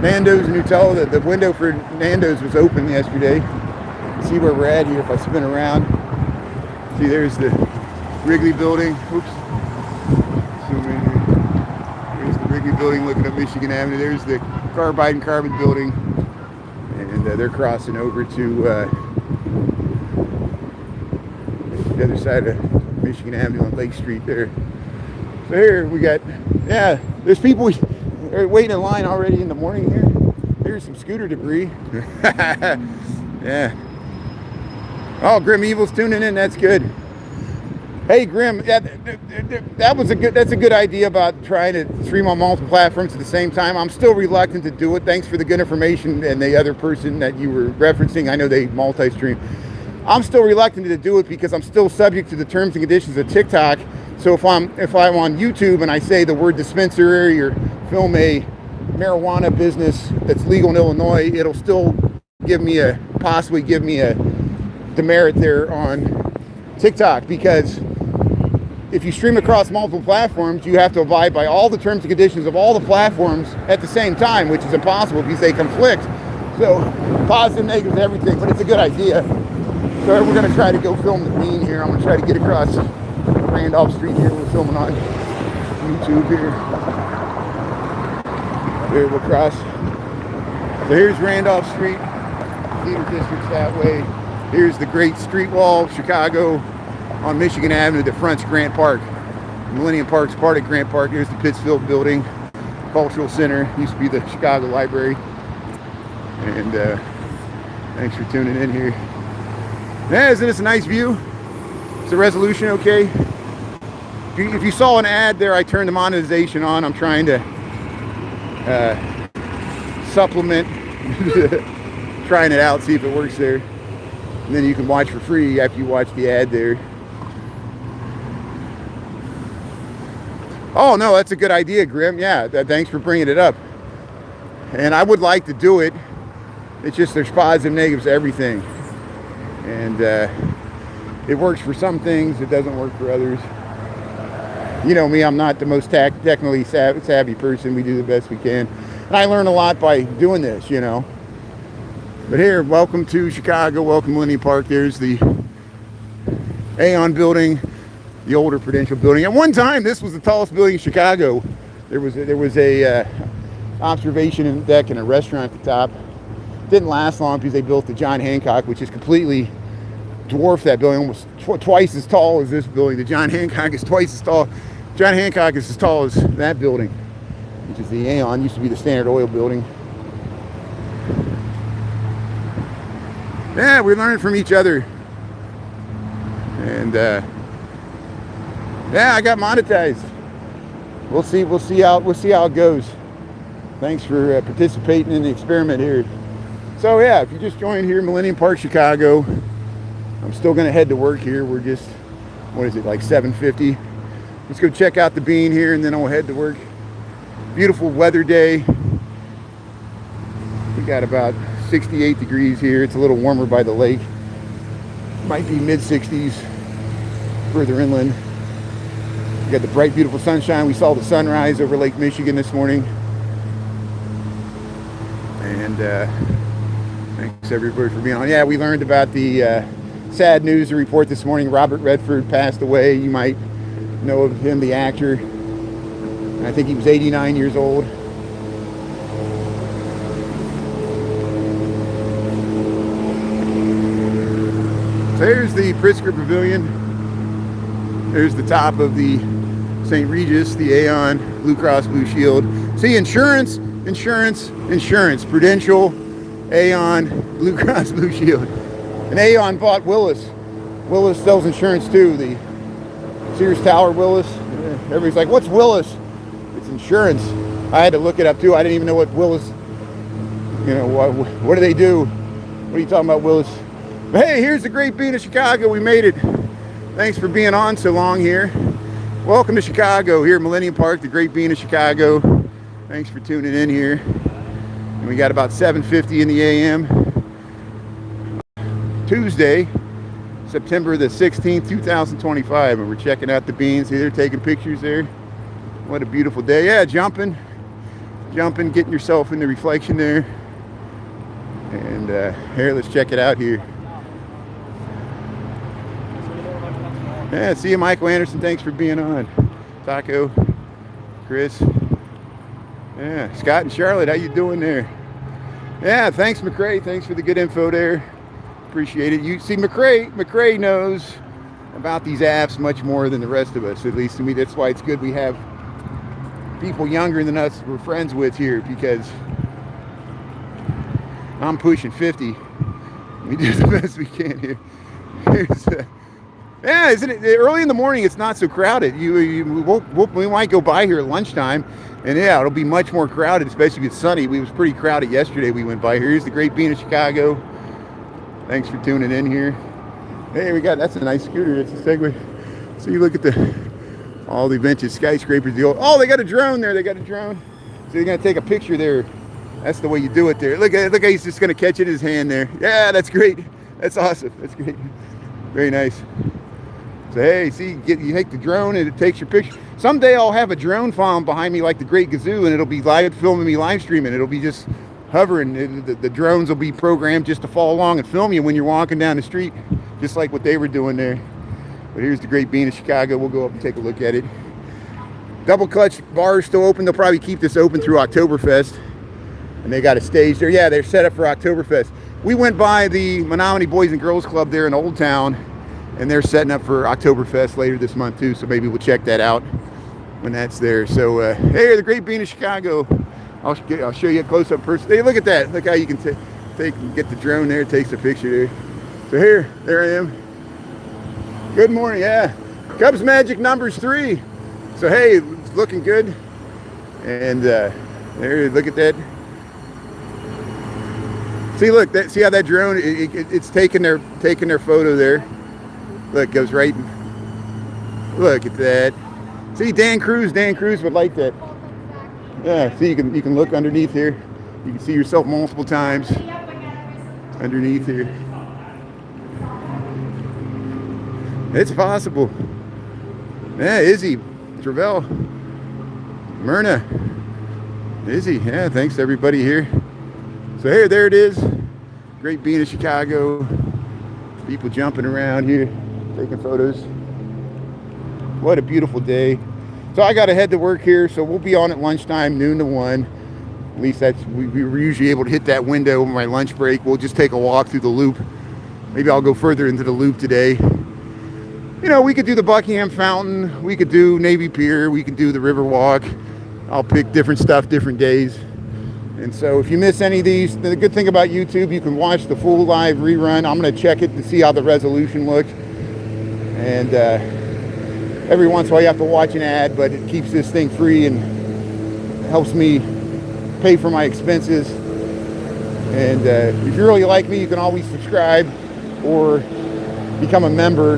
Nando's Nutella. The window for Nando's was open yesterday. Let's see where we're at here if I spin around. See, there's the Wrigley Building. Oops. Zoom in here. There's the Wrigley Building looking up Michigan Avenue. There's the Carbide and Carbon Building. And they're crossing over to the other side of Michigan Avenue on Lake Street there. So here we got, yeah, there's people waiting in line already in the morning here. Here's some scooter debris. Yeah. Oh, Grim Evil's tuning in. That's good. Hey, Grim, that's a good idea about trying to stream on multiple platforms at the same time. I'm still reluctant to do it. Thanks for the good information. And the other person that you were referencing, I know they multi-stream. I'm still reluctant to do it because I'm still subject to the terms and conditions of TikTok. So if I'm on YouTube and I say the word dispensary or film a marijuana business that's legal in Illinois, it'll still possibly give me a demerit there on TikTok, because if you stream across multiple platforms, you have to abide by all the terms and conditions of all the platforms at the same time, which is impossible because they conflict. So positive, negative, everything, but it's a good idea. So we're gonna try to go film the bean here. I'm gonna try to get across Randolph Street here. We're filming on YouTube here. There we'll cross. So here's Randolph Street. Theater district's that way. Here's the great street wall of Chicago on Michigan Avenue that fronts Grant Park. Millennium Park's part of Grant Park. Here's the Pittsfield Building, Cultural Center. Used to be the Chicago Library. And thanks for tuning in here. Yeah, isn't this a nice view? Is the resolution okay? If you saw an ad there, I turned the monetization on. I'm trying to supplement, trying it out, see if it works there. And then you can watch for free after you watch the ad there. Oh no, that's a good idea, Grim. Yeah, thanks for bringing it up. And I would like to do it. It's just there's positives and negatives to everything. And it works for some things, it doesn't work for others. You know me, I'm not the most technically savvy person. We do the best we can. And I learn a lot by doing this, you know. But here, welcome to Chicago, welcome Millennium Park. There's the Aon building, the older Prudential building. At one time, this was the tallest building in Chicago. There was a observation deck and a restaurant at the top. Didn't last long because they built the John Hancock, which is completely dwarfed that building, almost twice as tall as this building. The John Hancock is twice as tall. John Hancock is as tall as that building, which is the Aon, used to be the Standard Oil building. Yeah, we're learning from each other. And yeah, I got monetized. We'll see how it goes. Thanks for participating in the experiment here. So yeah, if you just joined here, Millennium Park, Chicago. I'm still gonna head to work here. We're just, what is it, like 7:50? Let's go check out the bean here and then I'll head to work. Beautiful weather day. We got about 68 degrees here. It's a little warmer by the lake. Might be mid 60s further inland. We got the bright, beautiful sunshine. We saw the sunrise over Lake Michigan this morning. And thanks everybody for being on. Yeah, we learned about the sad news to report this morning. Robert Redford passed away. You might know of him, the actor. I think he was 89 years old. So here's the Pritzker Pavilion. There's the top of the St. Regis, the Aon, Blue Cross Blue Shield. See, insurance, Prudential, Aon, Blue Cross Blue Shield. And Aon bought Willis. Willis sells insurance too. The Sears Tower Willis. Everybody's like, what's Willis? It's insurance. I had to look it up too. I didn't even know what Willis, you know, what do they do? What are you talking about, Willis? But hey, here's the great bean of Chicago. We made it. Thanks for being on so long here. Welcome to Chicago here at Millennium Park, the great bean of Chicago. Thanks for tuning in here. And we got about 7:50 in the AM. Tuesday, September the 16th, 2025. And we're checking out the beans. See, they're taking pictures there. What a beautiful day. Yeah, jumping, getting yourself in the reflection there. And here, let's check it out here. Yeah, see you, Michael Anderson. Thanks for being on. Taco, Chris. Yeah, Scott and Charlotte, how you doing there? Yeah, thanks, McCrae. Thanks for the good info there. Appreciate it. You see, McCrae knows about these apps much more than the rest of us. At least to me, that's why it's good we have people younger than us we're friends with here, because I'm pushing 50. We do the best we can here. Yeah, isn't it early in the morning? It's not so crowded. We might go by here at lunchtime, and yeah, it'll be much more crowded, especially if it's sunny. We was pretty crowded yesterday. We went by here. Here's the Great Bean of Chicago. Thanks for tuning in here. Hey, that's a nice scooter. It's a Segway. So you look at all the vintage skyscrapers. They got a drone there. They got a drone. So you're gonna take a picture there. That's the way you do it there. Look, he's just gonna catch it in his hand there. Yeah, that's great. That's awesome. That's great. Very nice. So hey, see, you take the drone and it takes your picture. Someday I'll have a drone farm behind me like the Great Gazoo, and it'll be filming me live streaming. It'll be just hovering. The drones will be programmed just to follow along and film you when you're walking down the street, just like what they were doing there. But here's the Great Bean of Chicago. We'll go up and take a look at it. Double Clutch bar is still open. They'll probably keep this open through Oktoberfest. And they got a stage there. Yeah, they're set up for Oktoberfest. We went by the Menominee Boys and Girls Club there in Old Town, and they're setting up for Oktoberfest later this month too. So maybe we'll check that out when that's there. So hey, the Great Bean of Chicago. I'll show you a close-up person. Hey, look at that. Look how you can get the drone there. It takes a picture there. So there I am. Good morning. Yeah, Cubs Magic numbers 3. So hey, it's looking good. And there, look at that. See, look, see how that drone? It's taking their photo there. Look, goes right. Look at that. See, Dan Cruz would like that. Yeah, see, you can look underneath here. You can see yourself multiple times underneath here. It's possible. Yeah, Izzy, Travell, Myrna, Izzy. Yeah, thanks to everybody here. So here, there it is. Great Bean of Chicago. People jumping around here, taking photos. What a beautiful day. So I got to head to work here, so we'll be on at lunchtime, noon to 1. At least we were usually able to hit that window on my lunch break. We'll just take a walk through the loop. Maybe I'll go further into the loop today. You know, we could do the Buckingham Fountain. We could do Navy Pier. We could do the River Walk. I'll pick different stuff, different days. And so if you miss any of these, the good thing about YouTube, you can watch the full live rerun. I'm going to check it to see how the resolution looks. And every once in a while you have to watch an ad, but it keeps this thing free and helps me pay for my expenses. And if you really like me, you can always subscribe or become a member.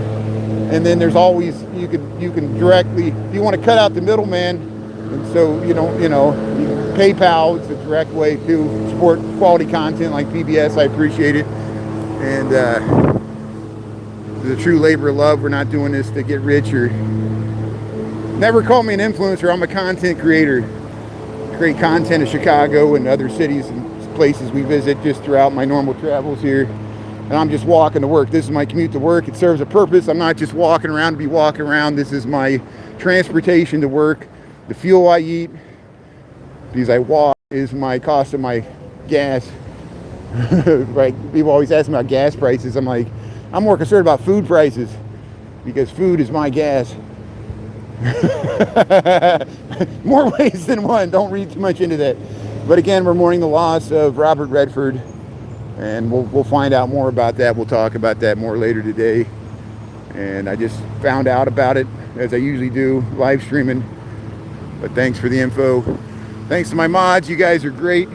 And then there's always, you can directly, if you want to cut out the middleman, and so you can PayPal, it's a direct way to support quality content like PBS. I appreciate it. And the true labor of love. We're not doing this to get rich or never call me an influencer. I'm a content creator. Create content in Chicago and other cities and places we visit just throughout my normal travels here. And I'm just walking to work. This is my commute to work. It serves a purpose. I'm not just walking around to be walking around. This is my transportation to work. The fuel I eat, because I walk, is my cost of my gas. Right? People always ask me about gas prices. I'm like, I'm more concerned about food prices, because food is my gas. More ways than one. Don't read too much into that. But again, we're mourning the loss of Robert Redford. And we'll find out more about that. We'll talk about that more later today. And I just found out about it, as I usually do, live streaming. But thanks for the info. Thanks to my mods. You guys are great.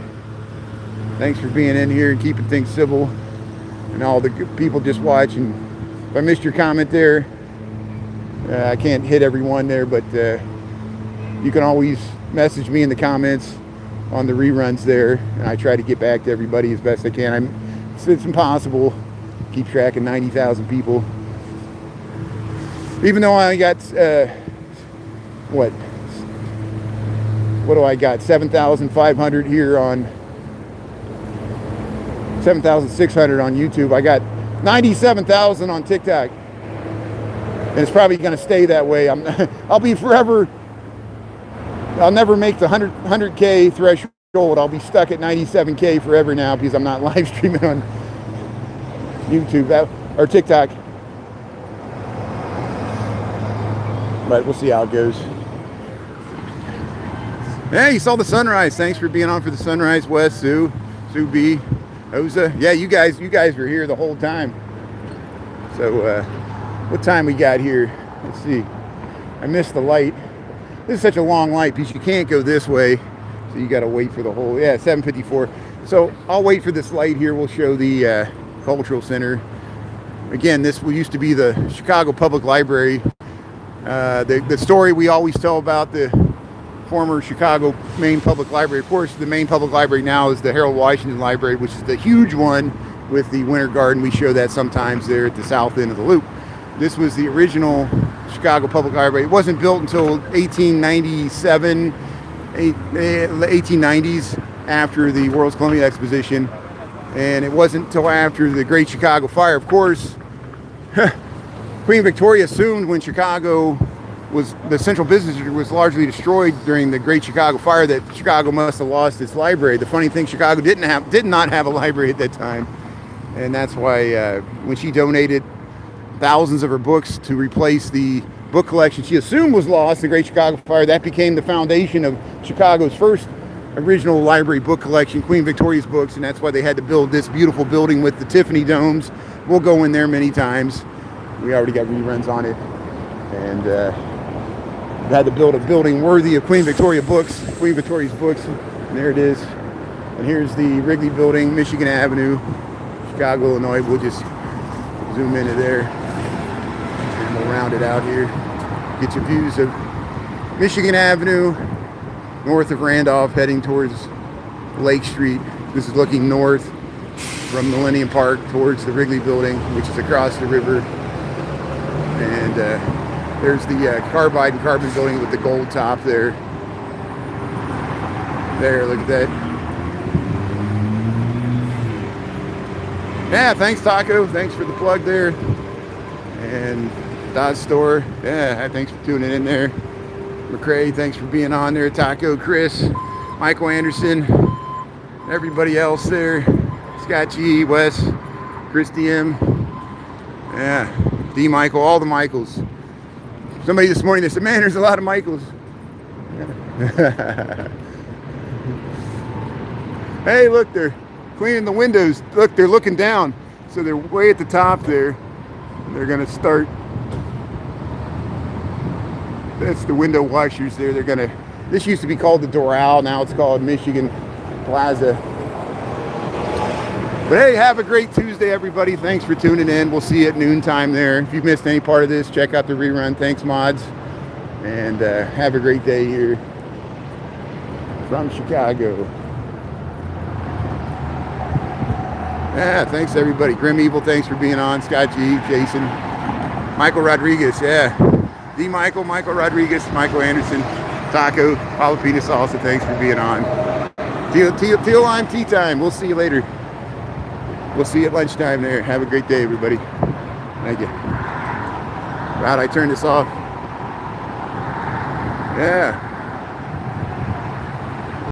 Thanks for being in here and keeping things civil. And all the people just watching. If I missed your comment there, I can't hit everyone there, but you can always message me in the comments on the reruns there, and I try to get back to everybody as best I can. It's impossible to keep track of 90,000 people, even though I got what do I got, 7,500 here on 7,600 on YouTube. I got 97,000 on TikTok, and it's probably going to stay that way. I'll be forever. I'll never make the 100K threshold. I'll be stuck at 97K forever now, because I'm not live streaming on YouTube or TikTok. but we'll see how it goes. Hey, you saw the sunrise. Thanks for being on for the sunrise, Wes, Sue B, Oza. Yeah, you guys were here the whole time. So what time we got here? Let's see. I missed the light. This is such a long light because you can't go this way, so you got to wait for the whole. Yeah, 7:54. So I'll wait for this light here. We'll show the Cultural Center. Again, this used to be the Chicago Public Library. The story we always tell about the former Chicago main public library. Of course, the main public library now is the Harold Washington Library, which is the huge one with the Winter Garden. We show that sometimes there at the south end of the loop. This was the original Chicago Public Library. It wasn't built until 1897, 1890s, after the World's Columbian Exposition. And it wasn't until after the Great Chicago Fire. Of course, Queen Victoria assumed when Chicago was, the central business district was largely destroyed during the Great Chicago Fire, that Chicago must have lost its library. The funny thing, Chicago did not have a library at that time. And that's why when she donated thousands of her books to replace the book collection she assumed was lost in the Great Chicago Fire, that became the foundation of Chicago's first original library book collection, Queen Victoria's books, and that's why they had to build this beautiful building with the Tiffany domes. We'll go in there many times. We already got reruns on it. And had to build a building worthy of Queen Victoria's books. And there it is. And here's the Wrigley Building, Michigan Avenue, Chicago, Illinois. We'll just zoom into there. And we'll round it out here. Get your views of Michigan Avenue, north of Randolph, heading towards Lake Street. This is looking north from Millennium Park towards the Wrigley Building, which is across the river. And there's the Carbide and Carbon Building with the gold top there. There, look at that. Yeah, thanks Taco. Thanks for the plug there. And Dodge Store. Yeah, thanks for tuning in there. McCrae, thanks for being on there. Taco, Chris, Michael Anderson, everybody else there. Scott G, Wes, Christy M. Yeah, D Michael, all the Michaels. Somebody this morning, they said, man, there's a lot of Michaels. Hey, look, they're cleaning the windows. Look, they're looking down. So they're way at the top there. They're going to start. That's the window washers there. They're going to, this used to be called the Doral. Now it's called Michigan Plaza. But hey, have a great Tuesday, everybody. Thanks for tuning in. We'll see you at noontime there. If you've missed any part of this, check out the rerun. Thanks, mods. And have a great day here from Chicago. Yeah, thanks, everybody. Grim Evil, thanks for being on. Scott G, Jason, Michael Rodriguez, yeah. D. Michael Rodriguez, Michael Anderson, Taco, Jalapeno Salsa, thanks for being on. Teal Lime Tea Time. We'll see you later. We'll see you at lunchtime there. Have a great day, everybody. Thank you. How'd I turn this off? Yeah.